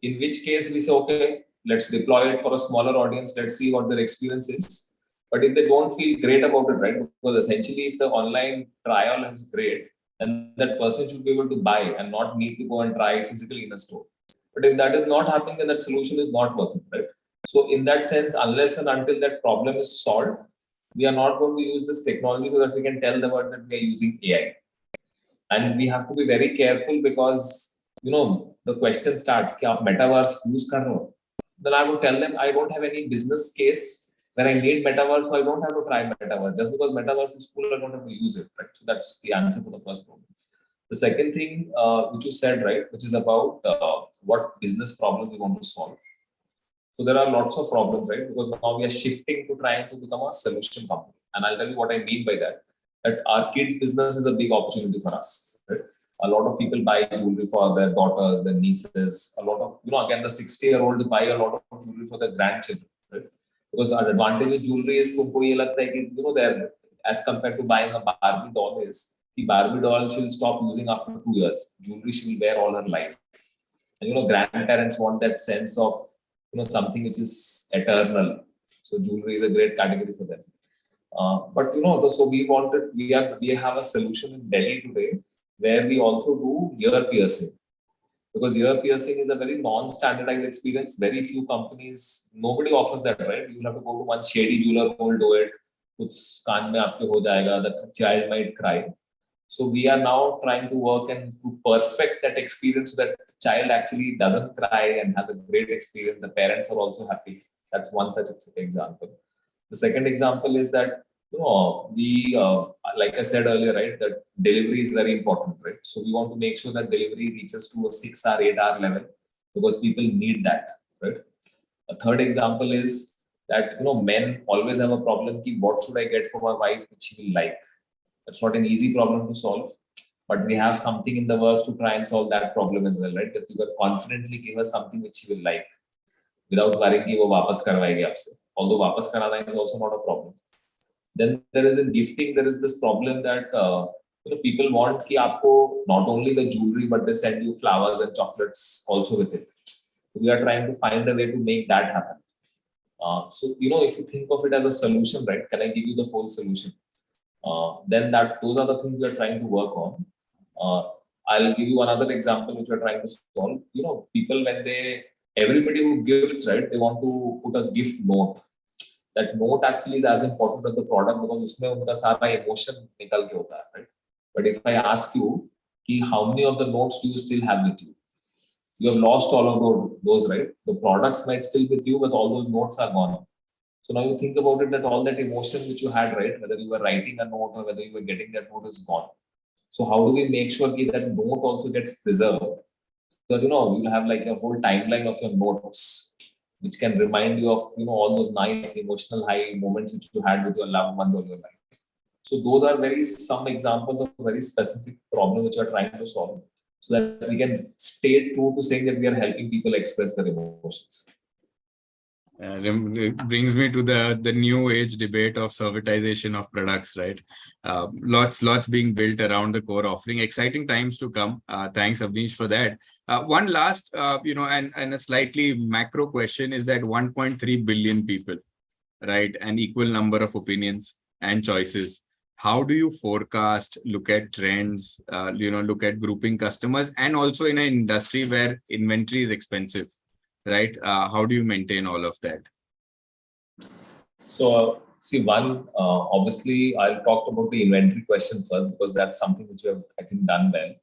In which case we say, okay, let's deploy it for a smaller audience. Let's see what their experience is. But if they don't feel great about it, right? Because essentially, if the online trial is great, and that person should be able to buy and not need to go and try physically in a store. But if that is not happening, then that solution is not working, right? So in that sense, unless and until that problem is solved, we are not going to use this technology so that we can tell the world that we are using AI. And we have to be very careful because, the question starts, कि आप metaverse use कर रहे हो? Then I would tell them, I don't have any business case when I need metaverse, so I don't have to try metaverse. Just because metaverse is cool, I don't have to use it, right? So that's the answer for the first problem. The second thing, which you said, right, which is about what business problem we want to solve. So there are lots of problems, right? Because now we are shifting to trying to become a solution company. And I'll tell you what I mean by that. That our kids' business is a big opportunity for us, right? A lot of people buy jewelry for their daughters, their nieces. A lot of, again, the 60-year-olds buy a lot of jewelry for their grandchildren, right? Because the advantage with jewelry is, they're, as compared to buying a Barbie doll, is the Barbie doll she'll stop using after 2 years. Jewelry she will wear all her life. And grandparents want that sense of something which is eternal. So jewelry is a great category for them. But so we have a solution in Delhi today where we also do ear piercing, because ear piercing is a very non-standardized experience. Very few companies, nobody offers that, right? You'll have to go to one shady jeweler who will do it. Kuch kaan mein aapke ho jayega, the child might cry. So we are now trying to work and to perfect that experience so that the child actually doesn't cry and has a great experience. The parents are also happy. That's one such example. The second example is that we, like I said earlier, right, that delivery is very important, right? So we want to make sure that delivery reaches to a 6 or 8 hour level because people need that, right? A third example is that men always have a problem. Ki, what should I get for my wife which she will like? That's not an easy problem to solve, but we have something in the works to try and solve that problem as well, right? That you can confidently give us something which she will like without worrying कि वो वापस करवाएगी आपसे. Although वापस कराना is also not a problem. Then there is in gifting, there is this problem that people want कि आपको not only the jewelry but they send you flowers and chocolates also with it. So we are trying to find a way to make that happen. So if you think of it as a solution, right? Can I give you the whole solution? Then those are the things we are trying to work on. I'll give you another example which we are trying to solve. People everybody who gifts, right? They want to put a gift note. That note actually is as important as the product because उसमें उनका सारा emotion निकल के होता है, right? But if I ask you कि how many of the notes do you still have with you? You have lost all of those, right? The products might still be with you, but all those notes are gone. So now you think about it, that all that emotion which you had, right? Whether you were writing a note or whether you were getting that note is gone. So how do we make sure that note also gets preserved? So you'll have like a whole timeline of your notes, which can remind you of all those nice emotional high moments which you had with your loved ones all your life. So those are some examples of very specific problems which we are trying to solve, so that we can stay true to saying that we are helping people express their emotions. It brings me to the new age debate of servitization of products, right? Lots being built around the core offering. Exciting times to come. Thanks, Avnish, for that. One last, and a slightly macro question is that 1.3 billion people, right? An equal number of opinions and choices. How do you forecast, look at trends, look at grouping customers, and also in an industry where inventory is expensive? Right? How do you maintain all of that? So, see, obviously, I'll talk about the inventory question first because that's something which we have, I think, done well.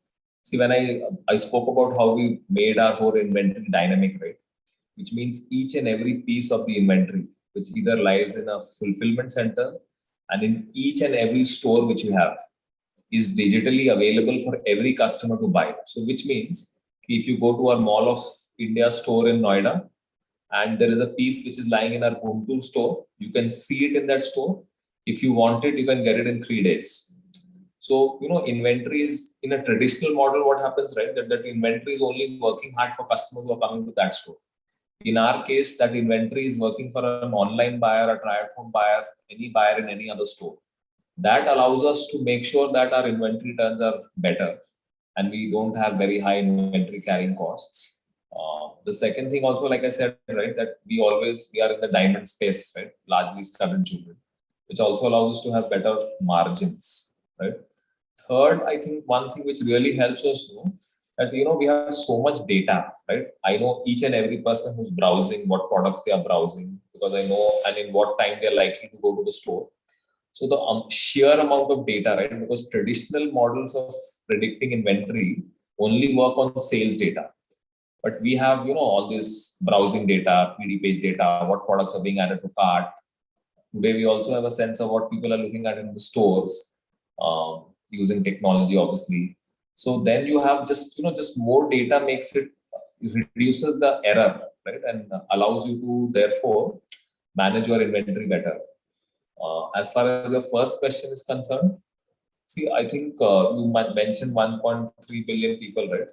See, when I spoke about how we made our whole inventory dynamic, right? which means each and every piece of the inventory, which either lies in a fulfillment center and in each and every store which we have, is digitally available for every customer to buy. So which means if you go to our Mall of India store in Noida and there is a piece which is lying in our Guntur store, you can see it in that store. If you want it, you can get it in 3 days. So, inventory is in a traditional model, what happens, right? That inventory is only working hard for customers who are coming to that store. In our case, that inventory is working for an online buyer, a try-at-home buyer, any buyer in any other store. That allows us to make sure that our inventory turns are better and we don't have very high inventory carrying costs. The second thing also, like I said, right, that we are in the diamond space, right, largely studded jewelry, which also allows us to have better margins, right? Third, I think one thing which really helps us that we have so much data, right? I know each and every person who's browsing, what products they are browsing, because I know and in what time they're likely to go to the store. So the sheer amount of data, right? Because traditional models of predicting inventory only work on sales data. But we have, all this browsing data, PD page data, what products are being added to cart. Today, we also have a sense of what people are looking at in the stores, using technology, obviously. So then you have just more data reduces the error, right? And allows you to, therefore, manage your inventory better. As far as your first question is concerned, see, I think you mentioned 1.3 billion people, right?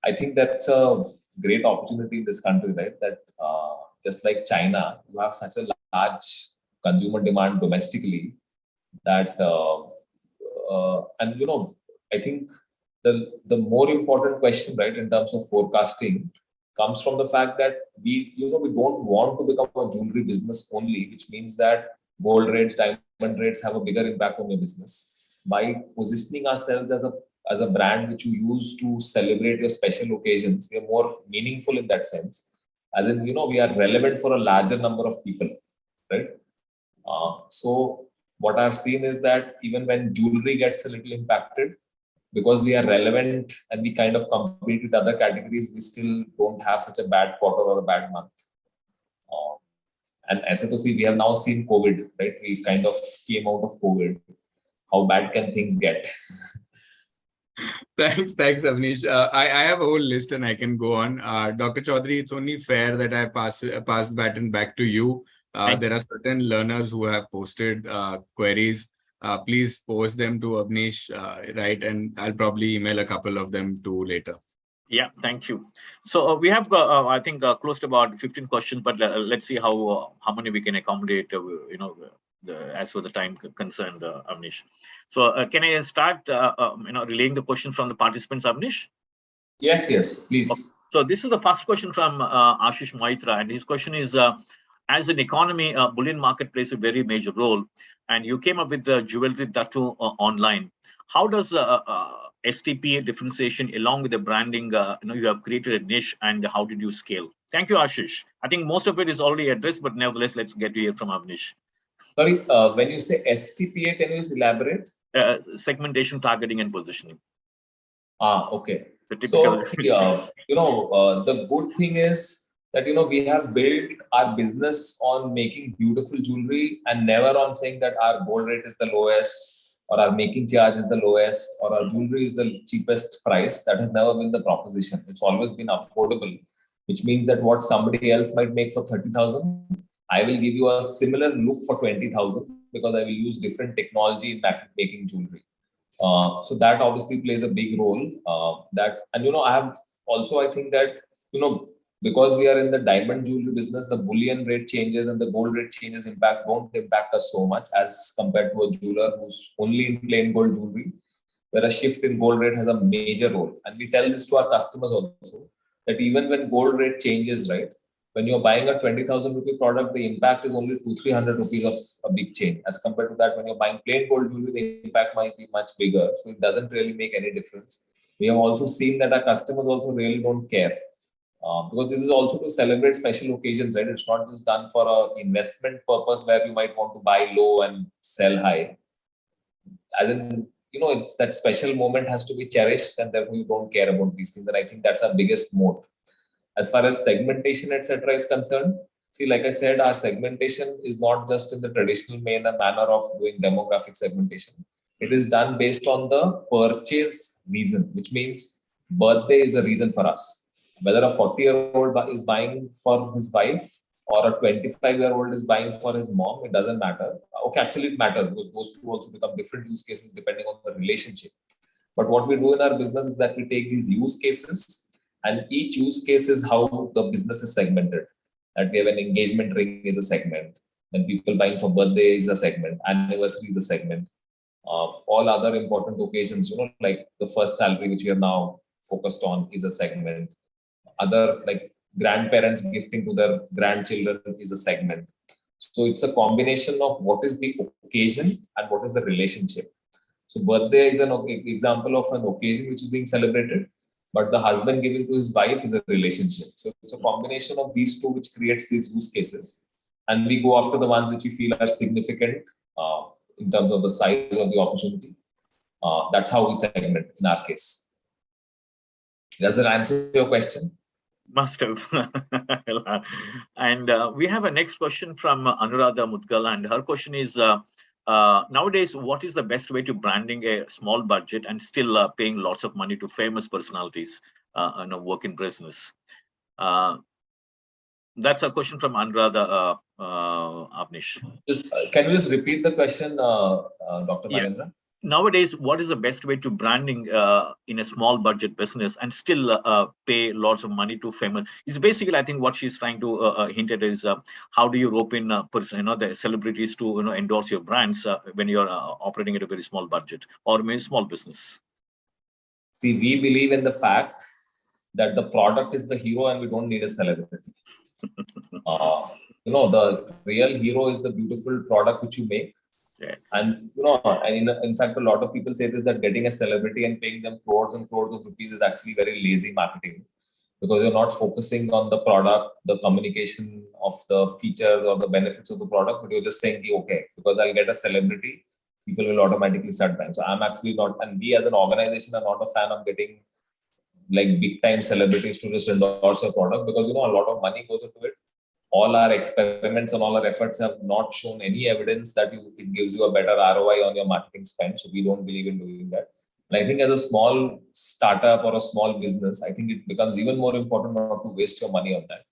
I think that's a great opportunity in this country, right? That just like China, you have such a large consumer demand domestically that, and I think the more important question, right, in terms of forecasting, comes from the fact that we don't want to become a jewelry business only, which means that gold rates, diamond rates have a bigger impact on your business. By positioning ourselves as a brand which you use to celebrate your special occasions, we are more meaningful in that sense. As in, we are relevant for a larger number of people, right? So what I've seen is that even when jewelry gets a little impacted, because we are relevant and we kind of compete with other categories, we still don't have such a bad quarter or a bad month. And as to see, we have now seen COVID, right? We kind of came out of COVID. How bad can things get? Thanks, Avnish. I have a whole list and I can go on. Dr. Chaudhary, it's only fair that I pass the baton back to you. There are certain learners who have posted queries. Please post them to Avnish, right? And I'll probably email a couple of them too later. Yeah, thank you. So we have, I think, close to about 15 questions, but let's see how many we can accommodate. As for the time concerned, Avnish. So can I start, relaying the question from the participants, Avnish? Yes, please. Okay. So this is the first question from Ashish Maitra, and his question is: as an economy, bullion market plays a very major role, and you came up with the jewelry that too online. How does STPA differentiation along with the branding, you have created a niche, and how did you scale? Thank you, Ashish. I think most of it is already addressed, but nevertheless, let's get to hear from Avnish. Sorry, when you say STPA, can you just elaborate? Segmentation, targeting, and positioning. Okay. So, the good thing is that, we have built our business on making beautiful jewelry and never on saying that our gold rate is the lowest or our making charge is the lowest or our jewelry is the cheapest price. That has never been the proposition. It's always been affordable, which means that what somebody else might make for 30,000, I will give you a similar look for 20,000 because I will use different technology in making jewelry. So that obviously plays a big role. I think that, because we are in the diamond jewelry business, the bullion rate changes and the gold rate changes don't impact us so much as compared to a jeweler who's only in plain gold jewelry, where a shift in gold rate has a major role. And we tell this to our customers also, that even when gold rate changes, right, when you're buying a 20,000 rupee product, the impact is only 200-300 rupees of a big change. As compared to that, when you're buying plain gold jewelry, the impact might be much bigger. So it doesn't really make any difference. We have also seen that our customers also really don't care. Because this is also to celebrate special occasions, right? It's not just done for an investment purpose where you might want to buy low and sell high. As in, it's that special moment has to be cherished and therefore you don't care about these things. And I think that's our biggest moat. As far as segmentation, etc., is concerned, see, like I said, our segmentation is not just in the traditional manner of doing demographic segmentation. It is done based on the purchase reason, which means birthday is a reason for us. Whether a 40-year-old is buying for his wife or a 25-year-old is buying for his mom, it doesn't matter. Okay, actually it matters because those two also become different use cases depending on the relationship. But what we do in our business is that we take these use cases, and each use case is how the business is segmented. That we have an engagement ring is a segment, then people buying for birthday is a segment, anniversary is a segment, all other important occasions, like the first salary, which we are now focused on, is a segment. Other like grandparents gifting to their grandchildren is a segment. So it's a combination of what is the occasion and what is the relationship. So birthday is an example of an occasion which is being celebrated, but the husband giving to his wife is a relationship. So it's a combination of these two which creates these use cases, and we go after the ones which we feel are significant in terms of the size of the opportunity. That's how we segment in our case. Does that answer your question? Must have. And we have a next question from Anuradha Mutkal, and her question is, nowadays, what is the best way to branding a small budget and still paying lots of money to famous personalities in a work in business? That's a question from Anuradha, Avnish. Can you just repeat the question, Dr. Nagendra? Nowadays, what is the best way to branding in a small budget business and still pay lots of money to famous? It's basically, I think, what she's trying to hint at is how do you rope in the celebrities to endorse your brands when you're operating at a very small budget or maybe small business. See, we believe in the fact that the product is the hero and we don't need a celebrity. The real hero is the beautiful product which you make. Yes. And in fact, a lot of people say this, that getting a celebrity and paying them crores and crores of rupees is actually very lazy marketing, because you're not focusing on the product, the communication of the features or the benefits of the product, but you're just saying, okay, because I'll get a celebrity, people will automatically start buying. So I'm actually not, and we as an organization are not a fan of getting like big time celebrities to just endorse your product, because a lot of money goes into it. All our experiments and all our efforts have not shown any evidence that it gives you a better ROI on your marketing spend. So we don't believe in doing that. And I think as a small startup or a small business, I think it becomes even more important not to waste your money on that.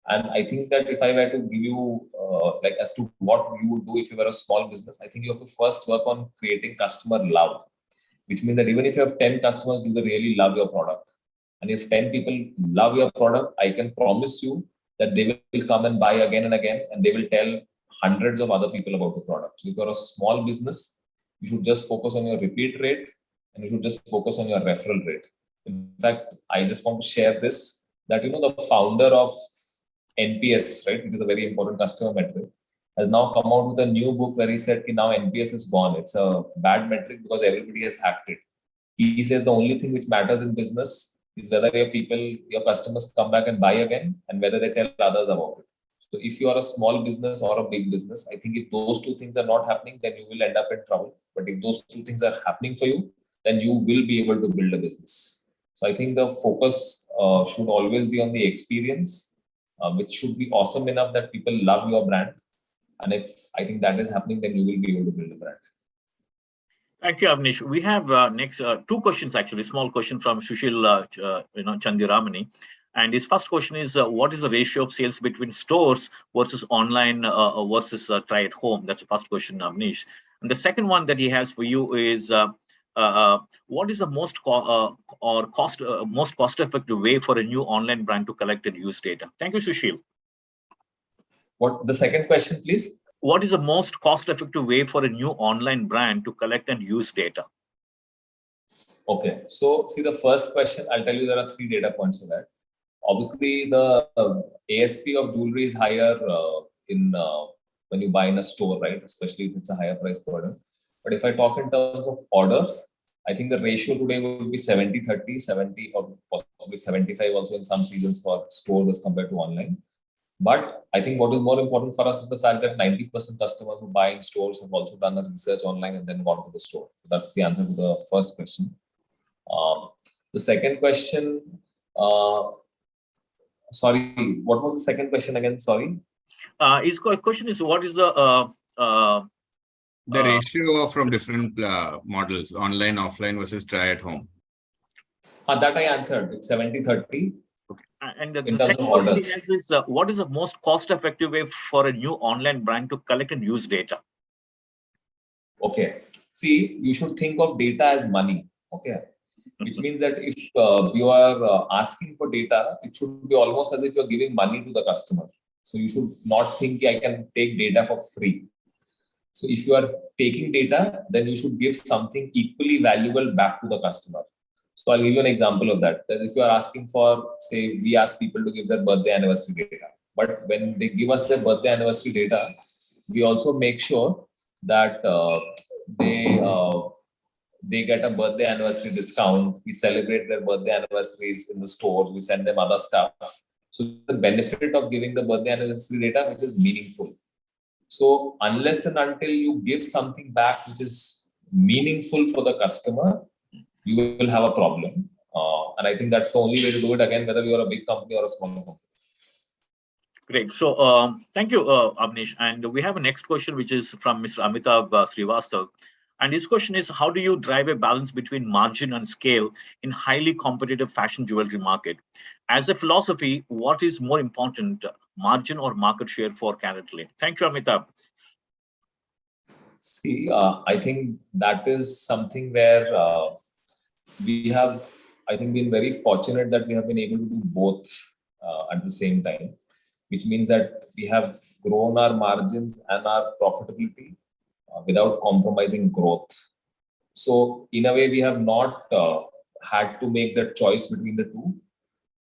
And I think that if I were to give you as to what you would do if you were a small business, I think you have to first work on creating customer love, which means that even if you have 10 customers, do they really love your product? And if 10 people love your product, I can promise you that they will come and buy again and again, and they will tell hundreds of other people about the product. So if you're a small business, you should just focus on your repeat rate, and you should just focus on your referral rate. In fact, I just want to share this, that the founder of NPS, right, which is a very important customer metric, has now come out with a new book where he said now NPS is gone. It's a bad metric because everybody has hacked it. He says the only thing which matters in business is whether your customers come back and buy again, and whether they tell others about it. So if you are a small business or a big business, I think if those two things are not happening, then you will end up in trouble. But if those two things are happening for you, then you will be able to build a business. So I think the focus should always be on the experience, which should be awesome enough that people love your brand. And if I think that is happening, then you will be able to build a brand. Thank you, Avnish. We have next two questions, actually, small question from Sushil Chandiramani. And his first question is, what is the ratio of sales between stores versus online versus try at home? That's the first question, Avnish. And the second one that he has for you is, what is the most cost-effective way for a new online brand to collect and use data? Thank you, Sushil. What the second question, please? What is the most cost-effective way for a new online brand to collect and use data? Okay, so see the first question, I'll tell you there are 3 data points for that. Obviously, the ASP of jewelry is higher when you buy in a store, right? Especially if it's a higher price product. But if I talk in terms of orders, I think the ratio today would be 70-30, 70 or possibly 75 also in some seasons for stores as compared to online. But I think what is more important for us is the fact that 90% customers who buy in stores have also done a research online and then gone to the store. That's the answer to the first question. The second question, Sorry, what was the second question again? Sorry. His question is, what is the The ratio of from different models, online, offline versus try at home. That I answered. It's 70-30. and in the terms second of question he orders. has is, what is the most cost-effective way for a new online brand to collect and use data? Okay. See, you should think of data as money. Okay. Which means that if you are asking for data, it should be almost as if you're giving money to the customer. So you should not think I can take data for free. So if you are taking data, then you should give something equally valuable back to the customer. So I'll give you an example of that. That if you are asking for, say, we ask people to give their birthday anniversary data, but when they give us their birthday anniversary data, we also make sure that they get a birthday anniversary discount. We celebrate their birthday anniversaries in the stores. We send them other stuff. So the benefit of giving the birthday anniversary data, which is meaningful. So unless and until you give something back which is meaningful for the customer, you will have a problem. And I think that's the only way to do it, again, whether you're a big company or a small company. Great. So thank you, Avnish. And we have a next question, which is from Mr. Amitabh Srivastav. And his question is, how do you drive a balance between margin and scale in highly competitive fashion jewelry market? As a philosophy, what is more important, margin or market share for CaratLane? Thank you, Amitabh. See, I think that is something where we have, I think, been very fortunate that we have been able to do both at the same time, which means that we have grown our margins and our profitability without compromising growth. So in a way, we have not had to make that choice between the two.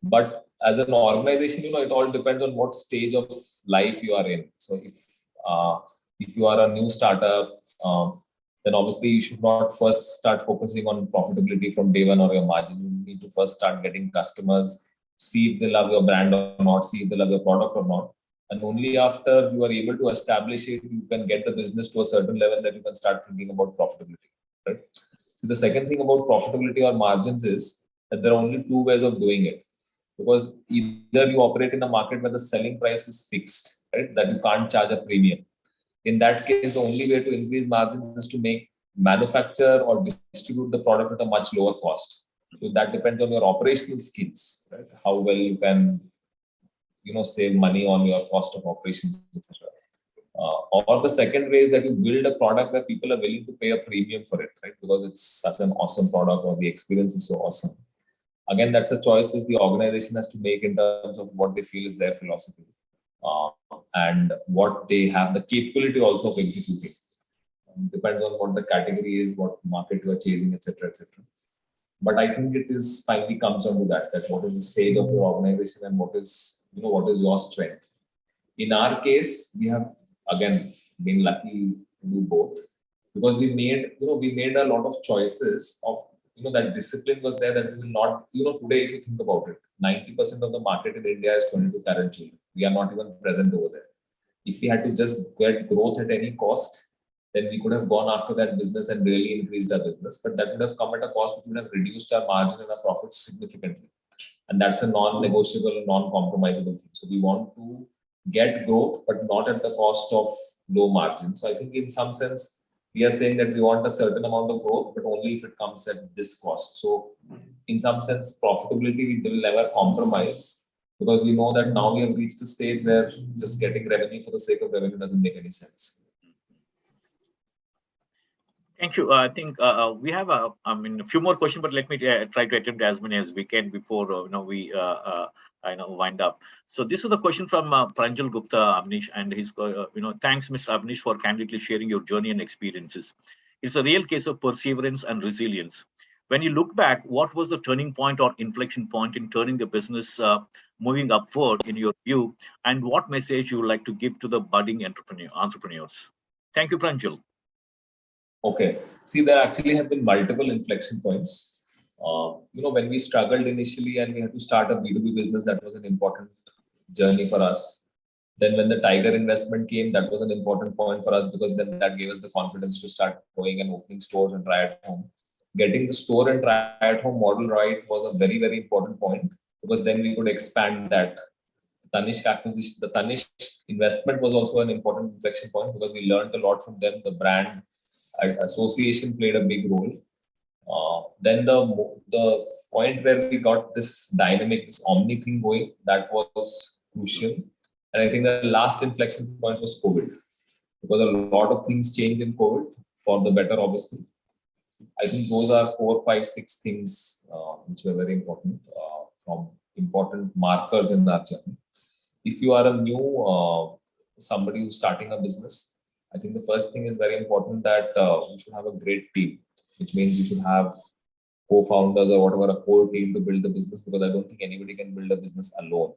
But as an organization, it all depends on what stage of life you are in. So if you are a new startup, then obviously you should not first start focusing on profitability from day one or your margin. You need to first start getting customers, see if they love your brand or not, see if they love your product or not. And only after you are able to establish it, you can get the business to a certain level that you can start thinking about profitability. Right? So the second thing about profitability or margins is that there are only two ways of doing it. Because either you operate in a market where the selling price is fixed, right? That you can't charge a premium. In that case, the only way to increase margins is to manufacture or distribute the product at a much lower cost. So that depends on your operational skills, right? How well you can, save money on your cost of operations, etc. Or the second way is that you build a product where people are willing to pay a premium for it, right? Because it's such an awesome product or the experience is so awesome. Again, that's a choice which the organization has to make in terms of what they feel is their philosophy and what they have the capability also of executing. Depends on what the category is, what market you are chasing, etc., etc. But I think it is finally comes down to that what is the stage of your organization and what is your strength. In our case, we have again been lucky to do both because we made a lot of choices of that discipline was there that we will not today if you think about it, 90% of the market in India is 22 karat jewelry. We are not even present over there. If we had to just get growth at any cost, then we could have gone after that business and really increased our business. But that would have come at a cost which would have reduced our margin and our profits significantly. And that's a non-negotiable, non-compromisable thing. So we want to get growth, but not at the cost of low margin. So I think in some sense, we are saying that we want a certain amount of growth, but only if it comes at this cost. So in some sense, profitability, we will never compromise because we know that now we have reached a stage where just getting revenue for the sake of revenue doesn't make any sense. Thank you. I think we have a few more questions, but let me try to attempt as many as we can before we wind up. So this is the question from Pranjal Gupta Avnish, and he's thanks, Mr. Avnish, for candidly sharing your journey and experiences. It's a real case of perseverance and resilience. When you look back, what was the turning point or inflection point in turning the business moving upward in your view, and what message you would like to give to the budding entrepreneurs? Thank you, Pranjal. Okay. See, there actually have been multiple inflection points. When we struggled initially and we had to start a B2B business, that was an important journey for us. Then when the Tiger investment came, that was an important point for us because then that gave us the confidence to start going and opening stores and try at home. Getting the store and try at home model right was a very, very important point because then we could expand that Tanishq acquisition, the Tanishq investment was also an important inflection point because we learned a lot from them. The brand association played a big role. Then the point where we got this dynamic, this omni thing going, that was crucial. And I think the last inflection point was COVID, because a lot of things changed in COVID for the better, obviously. I think those are 4, 5, 6 things which were very important from important markers in our journey. If you are a new somebody who's starting a business, I think the first thing is very important that you should have a great team, which means you should have co-founders or whatever, a core team to build the business, because I don't think anybody can build a business alone.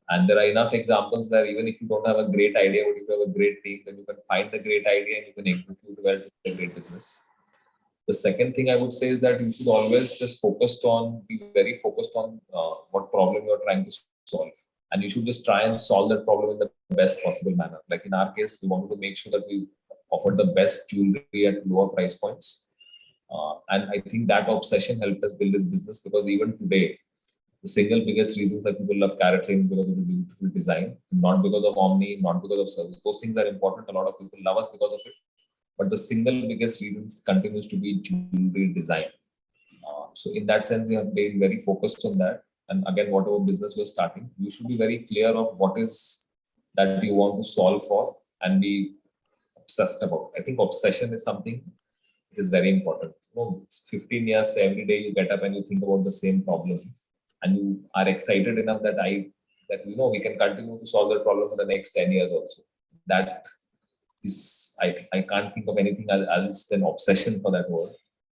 And there are enough examples where even if you don't have a great idea, but if you have a great team, then you can find the great idea and you can execute well to a great business. The second thing I would say is that you should always just be very focused on what problem you're trying to solve. And you should just try and solve that problem in the best possible manner. Like in our case, we wanted to make sure that we offered the best jewelry at lower price points. And I think that obsession helped us build this business, because even today, the single biggest reasons that people love CaratLane is because of the beautiful design, not because of Omni, not because of service. Those things are important. A lot of people love us because of it. But the single biggest reasons continues to be jewelry design. So in that sense, we have been very focused on that. And again, whatever business you're starting, you should be very clear of what is that you want to solve for and be obsessed about. I think obsession is something that is very important. 15 years, every day you get up and you think about the same problem, and you are excited enough that we can continue to solve that problem for the next 10 years also. That is, I can't think of anything else than obsession for that word.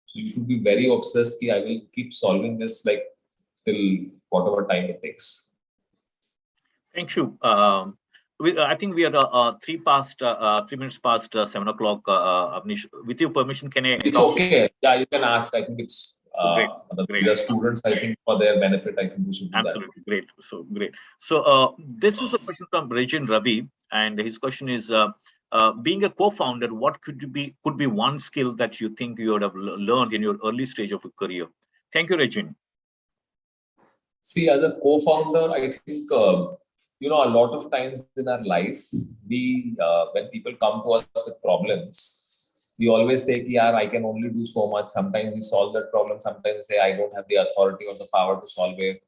So you should be very obsessed. I will keep solving this like till whatever time it takes. Thank you. I think we are 3 minutes past 7 o'clock. Avnish, with your permission, can I? It's okay. Yeah, you can ask. I think it's great. The students. I think for their benefit, I think we should do absolutely that. Great. So this is a question from Regin Ravi, and his question is: being a co-founder, what could be one skill that you think you would have learned in your early stage of your career? Thank you, Regin. See, as a co-founder, I think a lot of times in our life, we when people come to us with problems, we always say, "Yeah, I can only do so much." Sometimes we solve that problem. Sometimes we say, "I don't have the authority or the power to solve it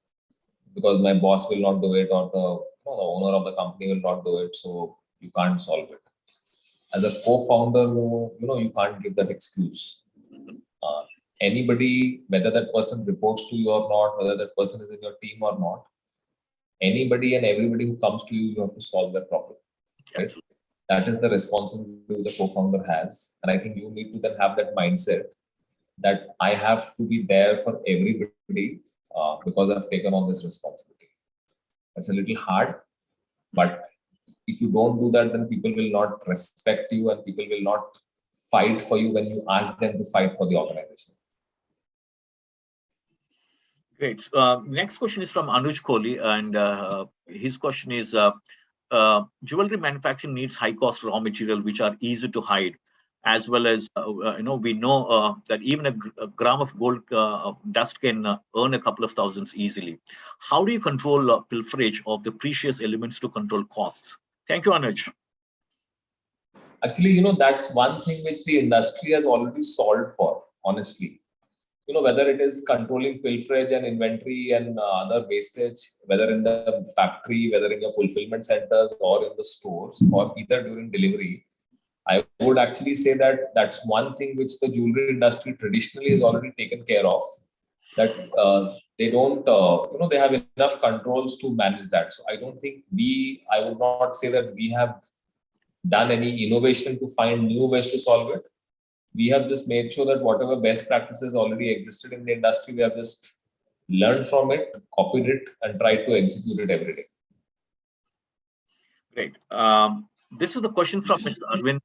because my boss will not do it, or the owner of the company will not do it. So you can't solve it." As a co-founder, you can't give that excuse. Anybody, whether that person reports to you or not, whether that person is in your team or not, anybody and everybody who comes to you, you have to solve that problem. Right? That is the responsibility the co-founder has. And I think you need to then have that mindset that I have to be there for everybody because I've taken on this responsibility. It's a little hard, but if you don't do that, then people will not respect you and people will not fight for you when you ask them to fight for the organization. Great. Next question is from Anuj Kohli, and his question is: jewelry manufacturing needs high-cost raw material which are easy to hide, as well as we know that even a gram of gold dust can earn a couple of thousands easily. How do you control pilferage of the precious elements to control costs? Thank you, Anuj. Actually, that's one thing which the industry has already solved for, honestly. Whether it is controlling pilferage and inventory and other wastage, whether in the factory, whether in your fulfillment centers or in the stores, or either during delivery, I would actually say that that's one thing which the jewelry industry traditionally has already taken care of. That they don't, they have enough controls to manage that. So I don't think I would not say that we have done any innovation to find new ways to solve it. We have just made sure that whatever best practices already existed in the industry, we have just learned from it, copied it, and tried to execute it every day. Great. This is the question from Mr. Arvind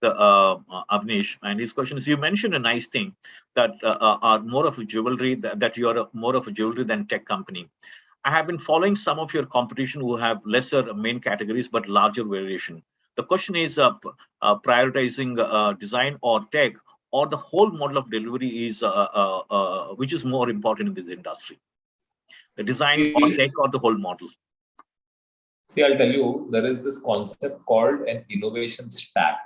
Avnish, and his question is: you mentioned a nice thing that are more of a jewelry, that you are more of a jewelry than tech company. I have been following some of your competition who have lesser main categories but larger variation. The question is prioritizing design or tech, or the whole model of delivery is which is more important in this industry? The design or tech or the whole model? See, I'll tell you, there is this concept called an innovation stack.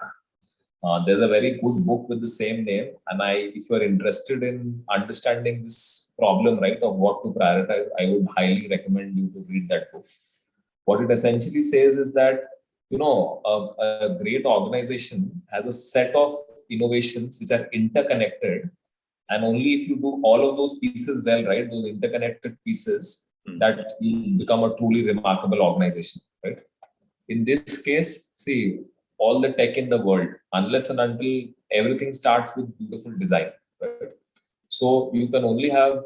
There's a very good book with the same name, and if you're interested in understanding this problem, right, of what to prioritize, I would highly recommend you to read that book. What it essentially says is that a great organization has a set of innovations which are interconnected, and only if you do all of those pieces well, right, those interconnected pieces, that you become a truly remarkable organization, right? In this case, see, all the tech in the world, unless and until everything starts with beautiful design, right? So you can only have,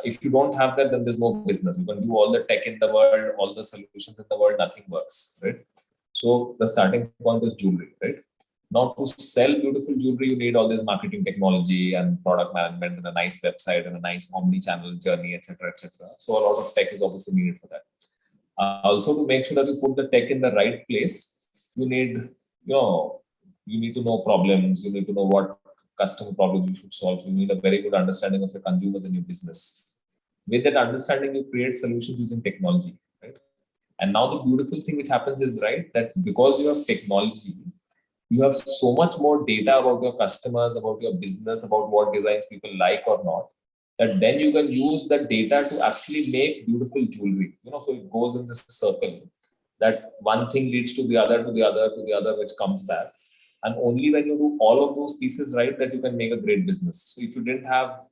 if you don't have that, then there's no business. You can do all the tech in the world, all the solutions in the world, nothing works, right? So the starting point is jewelry, right? Now to sell beautiful jewelry, you need all this marketing technology and product management and a nice website and a nice omni-channel journey, etc., etc. So a lot of tech is obviously needed for that. Also, to make sure that you put the tech in the right place, you need, you need to know problems. You need to know what customer problems you should solve. So you need a very good understanding of your consumers and your business. With that understanding, you create solutions using technology, right? And now the beautiful thing which happens is, right, that because you have technology, you have so much more data about your customers, about your business, about what designs people like or not, that then you can use that data to actually make beautiful jewelry. So it goes in this circle that one thing leads to the other, to the other, to the other, which comes back. And only when you do all of those pieces right, that you can make a great business. So if you didn't have,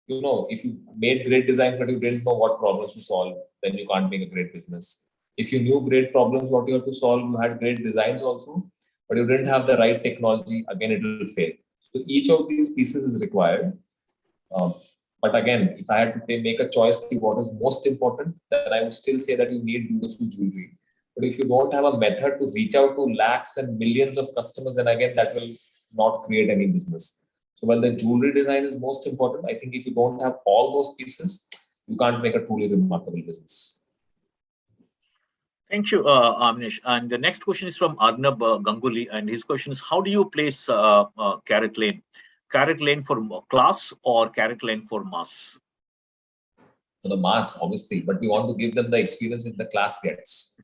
if you made great designs, but you didn't know what problems to solve, then you can't make a great business. If you knew great problems, what you have to solve, you had great designs also, but you didn't have the right technology, again, it will fail. So each of these pieces is required. But again, if I had to make a choice to what is most important, then I would still say that you need beautiful jewelry. But if you don't have a method to reach out to lakhs and millions of customers, then again, that will not create any business. So while the jewelry design is most important, I think if you don't have all those pieces, you can't make a truly remarkable business. Thank you, Avnish. And the next question is from Arnab Ganguly, and his question is: how do you place CaratLane? CaratLane for class or CaratLane for mass? For the mass, obviously, but we want to give them the experience which the class gets.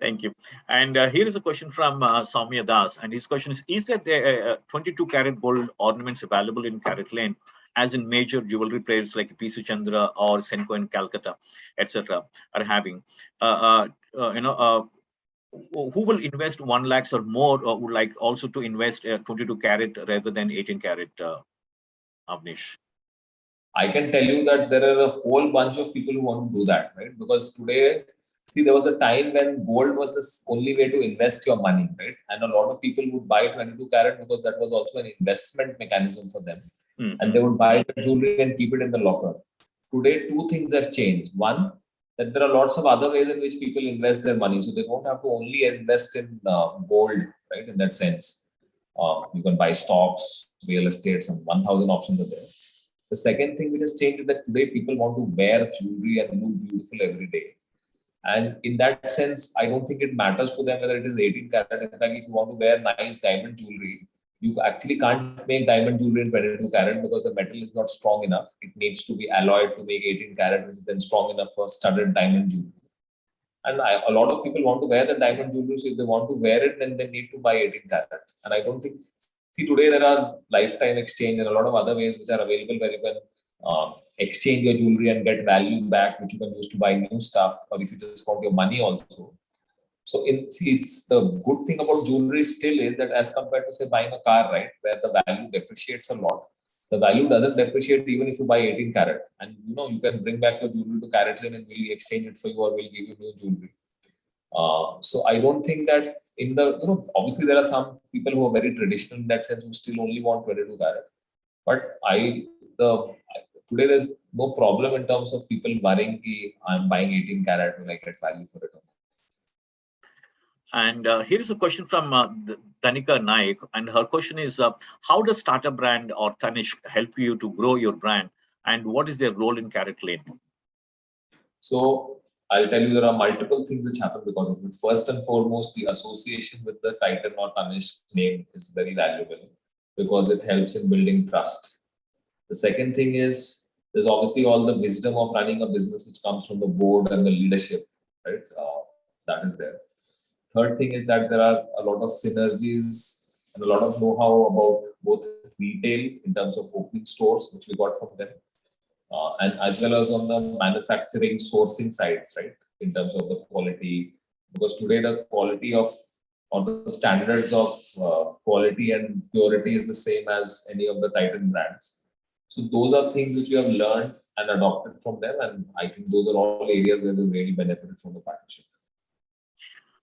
Thank you. And here is a question from Soumya Das, and his question is there 22 karat gold ornaments available in CaratLane, as in major jewelry players like PC Chandra or Senco in Calcutta, etc., are having? Who will invest 1 lakhs or more, or would like also to invest 22 karat rather than 18 karat, Avnish? I can tell you that there are a whole bunch of people who want to do that, right? Because today, see, there was a time when gold was the only way to invest your money, right? And a lot of people would buy 22 karat because that was also an investment mechanism for them. Mm-hmm. And they would buy the jewelry and keep it in the locker. Today, two things have changed. One, that there are lots of other ways in which people invest their money. So they don't have to only invest in gold, right? In that sense, you can buy stocks, real estate, some 1,000 options are there. The second thing which has changed is that today people want to wear jewelry and look beautiful every day. And in that sense, I don't think it matters to them whether it is 18 karat. In fact, if you want to wear nice diamond jewelry, you actually can't make diamond jewelry in 22 karat because the metal is not strong enough. It needs to be alloyed to make 18 karat, which is then strong enough for studded diamond jewelry. And a lot of people want to wear the diamond jewelry, so if they want to wear it, then they need to buy 18 karat. And I don't think, see, today there are lifetime exchange and a lot of other ways which are available where you can exchange your jewelry and get value back, which you can use to buy new stuff, or if you just want your money also. So it's the good thing about jewelry still is that as compared to say buying a car, right, where the value depreciates a lot, the value doesn't depreciate even if you buy 18 karat. And you can bring back your jewelry to CaratLane and we'll exchange it for you or we'll give you new jewelry. So I don't think that in the, obviously there are some people who are very traditional in that sense who still only want 22 karat. But today there's no problem in terms of people worrying ki I'm buying 18 karat when I get value for it. And here is a question from Tanika Naik, and her question is, how does startup brand or Tanish help you to grow your brand, and what is their role in CaratLane? So I'll tell you there are multiple things which happen because of it. First and foremost, the association with the Titan or Tanish name is very valuable because it helps in building trust. The second thing is there's obviously all the wisdom of running a business which comes from the board and the leadership, right? that is there. Third thing is that there are a lot of synergies and a lot of know-how about both retail in terms of opening stores, which we got from them, and as well as on the manufacturing sourcing sides, right? In terms of the quality, because today the quality of or the standards of quality and purity is the same as any of the Titan brands. So those are things which we have learned and adopted from them, and I think those are all areas where we really benefited from the partnership.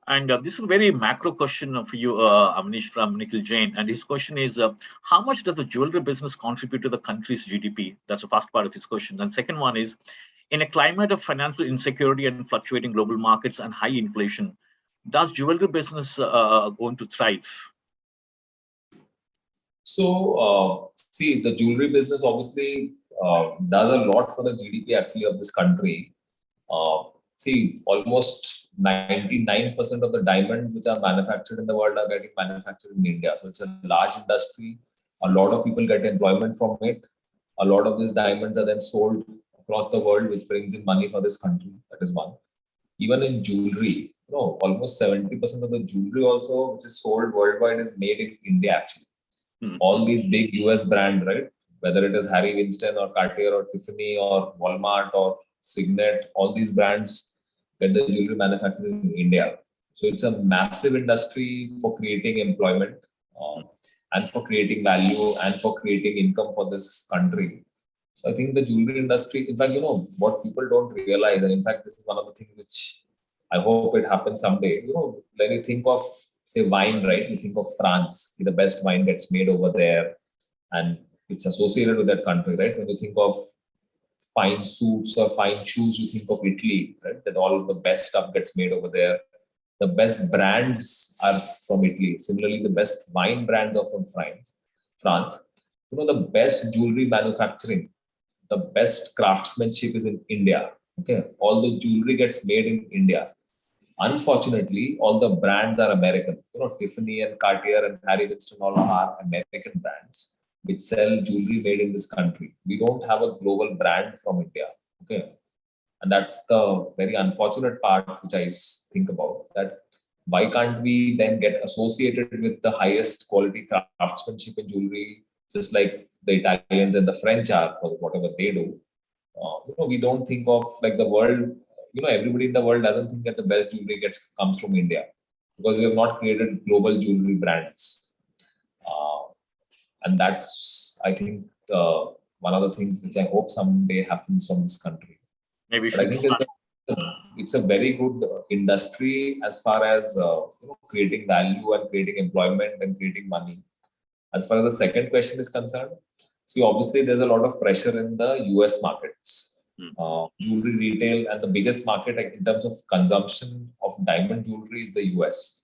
And this is a very macro question for you, Avnish, from Nikhil Jain. And his question is, how much does the jewelry business contribute to the country's GDP? That's the first part of his question. And second one is, in a climate of financial insecurity and fluctuating global markets and high inflation, does jewelry business going to thrive? So, see, the jewelry business obviously does a lot for the GDP actually of this country. See, almost 99% of the diamonds which are manufactured in the world are getting manufactured in India. So it's a large industry. A lot of people get employment from it. A lot of these diamonds are then sold across the world, which brings in money for this country. That is one. Even in jewelry, almost 70% of the jewelry also which is sold worldwide is made in India actually. All these big US brands, right? Whether it is Harry Winston or Cartier or Tiffany or Walmart or Signet, all these brands get the jewelry manufactured in India. So it's a massive industry for creating employment and for creating value and for creating income for this country. So I think the jewelry industry, in fact, what people don't realize, and in fact, this is one of the things which I hope it happens someday. When you think of, say, wine, right? You think of France, the best wine gets made over there, and it's associated with that country, right? When you think of fine suits or fine shoes, you think of Italy, right? That all the best stuff gets made over there. The best brands are from Italy. Similarly, the best wine brands are from France. The best jewelry manufacturing, the best craftsmanship is in India. Okay, all the jewelry gets made in India. Unfortunately, all the brands are American. Tiffany and Cartier and Harry Winston all are American brands which sell jewelry made in this country. We don't have a global brand from India. Okay, and that's the very unfortunate part which I think about. That why can't we then get associated with the highest quality craftsmanship in jewelry, just like the Italians and the French are for whatever they do. We don't think of like the world. Everybody in the world doesn't think that the best jewelry comes from India because we have not created global jewelry brands. And that's, I think, one of the things which I hope someday happens from this country. Maybe but I think it's a very good industry as far as creating value and creating employment and creating money. As far as the second question is concerned, see, obviously there's a lot of pressure in the US markets. Jewelry retail, and the biggest market in terms of consumption of diamond jewelry is the US.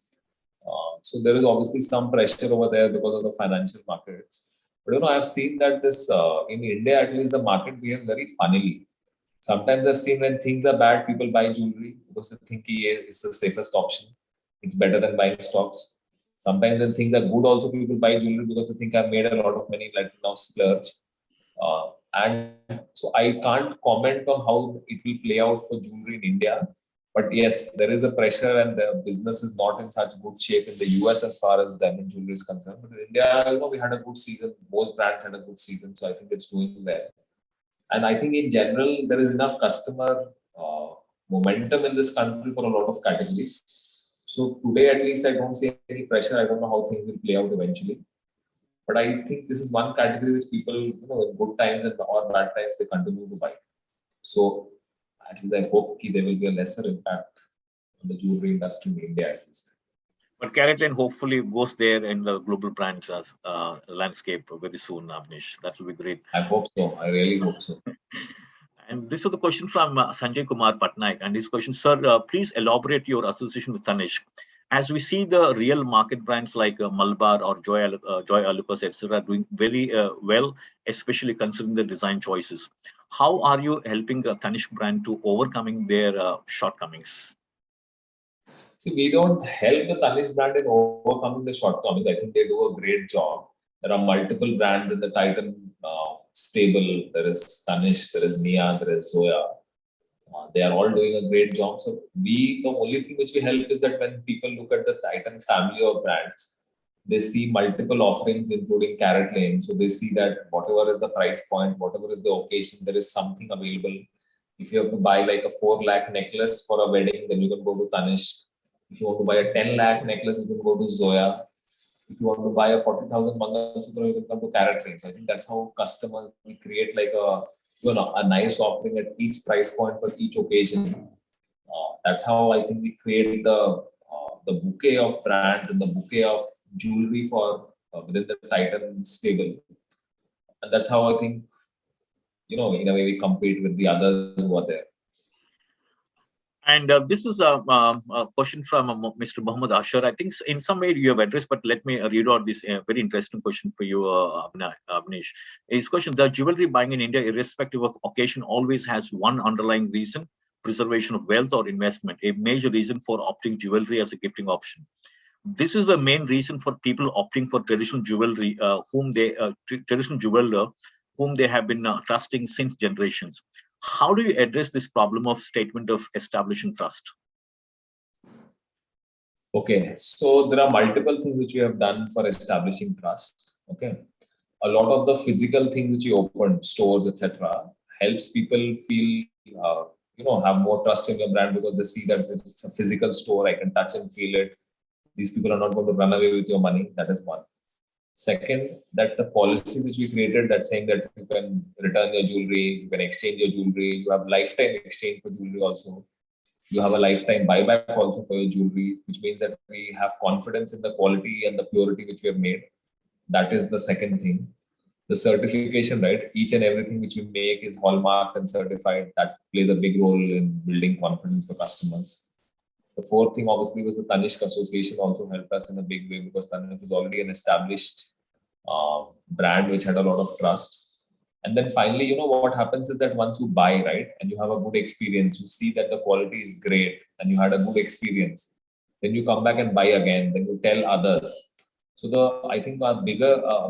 So there is obviously some pressure over there because of the financial markets. But I've seen that this in India at least the market behaves very funnily. Sometimes I've seen when things are bad, people buy jewelry because they think it's the safest option. It's better than buying stocks. Sometimes when things are good, also people buy jewelry because they think I've made a lot of money, like now splurge. And so I can't comment on how it will play out for jewelry in India. But yes, there is a pressure and the business is not in such good shape in the US as far as diamond jewelry is concerned. But in India, we had a good season. Most brands had a good season. So I think it's doing well. And I think in general, there is enough customer momentum in this country for a lot of categories. So today, at least, I don't see any pressure. I don't know how things will play out eventually. But I think this is one category which people, in good times or bad times, they continue to buy. So at least I hope there will be a lesser impact on the jewelry industry in India at least. But CaratLane hopefully goes there in the global brands landscape very soon, Avnish. That will be great. I hope so. I really hope so. And this is the question from Sanjay Kumar Patnaik. And this question, sir, please elaborate your association with Tanishq. As we see the real market brands like Malabar or Joy Alucas, etc., doing very well, especially considering the design choices. How are you helping the Tanishq brand to overcoming their shortcomings? See, we don't help the Tanishq brand in overcoming the shortcomings. I think they do a great job. There are multiple brands in the Titan stable. There is Tanishq, there is Mia, there is Zoya. They are all doing a great job. So the only thing which we help is that when people look at the Titan family of brands, they see multiple offerings, including CaratLane. So they see that whatever is the price point, whatever is the occasion, there is something available. If you have to buy like a 4 lakh necklace for a wedding, then you can go to Tanishq. If you want to buy a 10 lakh necklace, you can go to Zoya. If you want to buy a 40,000 Mangalsutra, you can come to CaratLane. So I think that's how customers, we create like a nice offering at each price point for each occasion. That's how I think we create the bouquet of brand and the bouquet of jewelry for within the Titan stable. And that's how I think, in a way we compete with the others who are there. And this is a question from Mr. Muhammad Ashar. I think in some way you have addressed, but let me read out this very interesting question for you, Avnish. His question: the jewelry buying in India, irrespective of occasion, always has one underlying reason: preservation of wealth or investment. A major reason for opting jewelry as a gifting option. This is the main reason for people opting for traditional jewelry, traditional jeweler whom they have been trusting since generations. How do you address this problem of statement of establishing trust? Okay, so there are multiple things which we have done for establishing trust. Okay, a lot of the physical things which you open, stores, etc., helps people feel, have more trust in your brand because they see that it's a physical store. I can touch and feel it. These people are not going to run away with your money. That is one. Second, that the policies which we created, that saying that you can return your jewelry, you can exchange your jewelry, you have lifetime exchange for jewelry also. You have a lifetime buyback also for your jewelry, which means that we have confidence in the quality and the purity which we have made. That is the second thing. The certification, right? Each and everything which we make is hallmarked and certified. That plays a big role in building confidence for customers. The fourth thing, obviously, was the Tanishq association also helped us in a big way because Tanishq was already an established brand which had a lot of trust. And then finally, what happens is that once you buy, right, and you have a good experience, you see that the quality is great and you had a good experience, then you come back and buy again, then you tell others. So I think a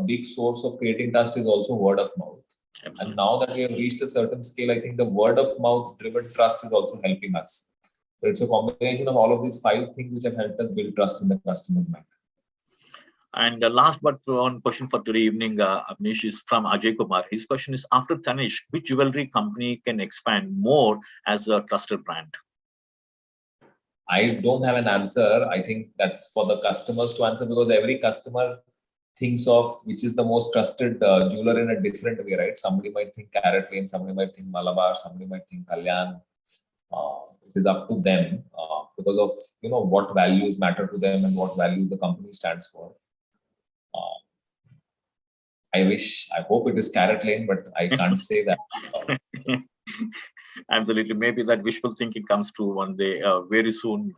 big source of creating trust is also word of mouth. Absolutely. And now that we have reached a certain scale, I think the word of mouth driven trust is also helping us. So it's a combination of all of these 5 things which have helped us build trust in the customer's mind. And last but one question for today evening, Avnish, is from Ajay Kumar. His question is: after Tanishq, which jewelry company can expand more as a trusted brand? I don't have an answer. I think that's for the customers to answer because every customer thinks of which is the most trusted jeweler in a different way, right? Somebody might think CaratLane, somebody might think Malabar, somebody might think Kalyan. It is up to them because of what values matter to them and what value the company stands for. I hope it is CaratLane, but I can't say that. Absolutely. Maybe that wishful thinking comes true one day, very soon,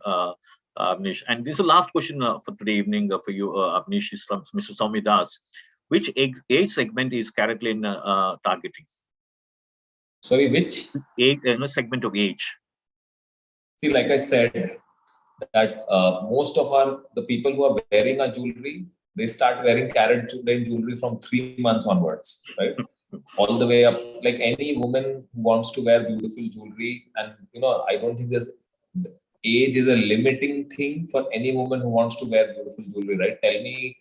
Avnish. And this is the last question for today evening for you, Avnish, is from Mr. Soumi Das. Which age segment is CaratLane targeting? Sorry, which? Segment of age. See, like I said, that most of the people who are wearing our jewelry, they start wearing CaratLane jewelry from 3 months onwards, right? All the way up, like any woman who wants to wear beautiful jewelry, and I don't think age is a limiting thing for any woman who wants to wear beautiful jewelry, right? Tell me,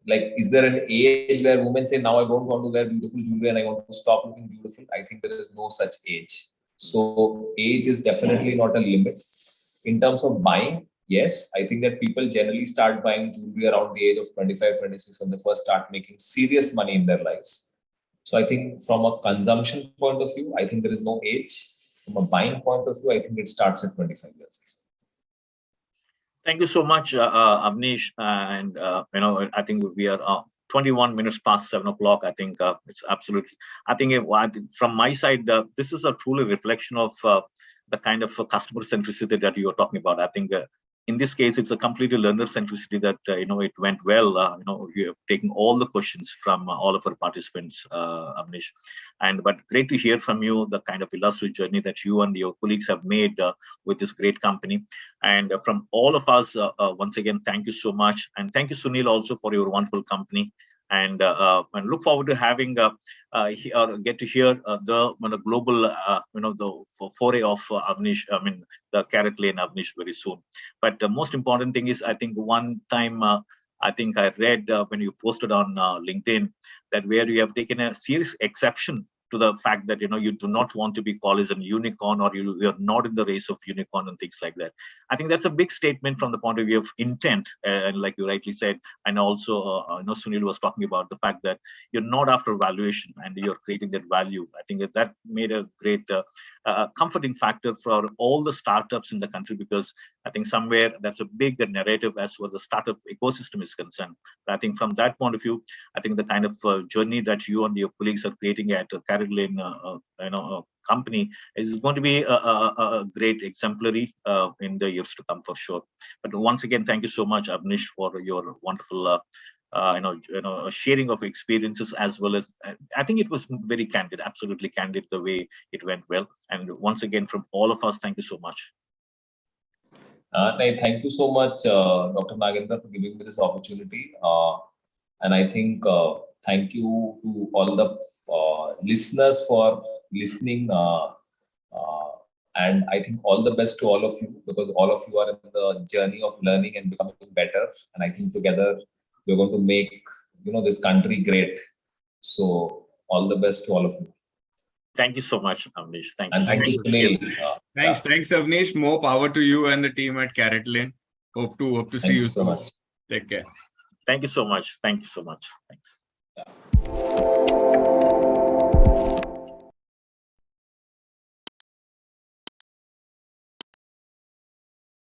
like, is there an age where women say, now I don't want to wear beautiful jewelry and I want to stop looking beautiful? I think there is no such age. So age is definitely not a limit. In terms of buying, yes, I think that people generally start buying jewelry around the age of 25, 26 when they first start making serious money in their lives. So I think from a consumption point of view, I think there is no age. From a buying point of view, I think it starts at 25 years. Thank you so much, Avnish. And, I think we are 21 minutes past 7 o'clock. I think it's absolutely, I think from my side, this is a truly reflection of the kind of customer centricity that you are talking about. I think in this case, it's a completely learner centricity that, it went well. You have taken all the questions from all of our participants, Avnish. But great to hear from you, the kind of illustrious journey that you and your colleagues have made with this great company. And from all of us, once again, thank you so much. And thank you, Sunil, also for your wonderful company. and look forward to having or get to hear the global the foray of Avnish, I mean the CaratLane Avnish very soon. But the most important thing is, I think one time I think I read when you posted on LinkedIn that where you have taken a serious exception to the fact that you do not want to be called as a unicorn, or you're not in the race of unicorn and things like that. I think that's a big statement from the point of view of intent, and like you rightly said, and also Sunil was talking about the fact that you're not after valuation and you're creating that value. I think that made a great comforting factor for all the startups in the country, because I think somewhere that's a big narrative as far as the startup ecosystem is concerned. But I think from that point of view, I think the kind of journey that you and your colleagues are creating at CaratLane, company is going to be a great exemplary in the years to come for sure. But once again, thank you so much, Avnish, for your wonderful sharing of experiences, as well as I think it was very candid, absolutely candid, the way it went well. And once again, from all of us, thank you so much. Thank you so much, Dr. Nagendra, for giving me this opportunity. And I think thank you to all the listeners for listening. And I think all the best to all of you, because all of you are in the journey of learning and becoming better. And I think together we're going to make this country great. So all the best to all of you. Thank you so much, Avnish. Thank you. And thank you, Sunil. Thanks, Avnish. More power to you and the team at CaratLane. Hope to see you so soon. much. Take care. Thank you so much. Thank you so much. Thanks.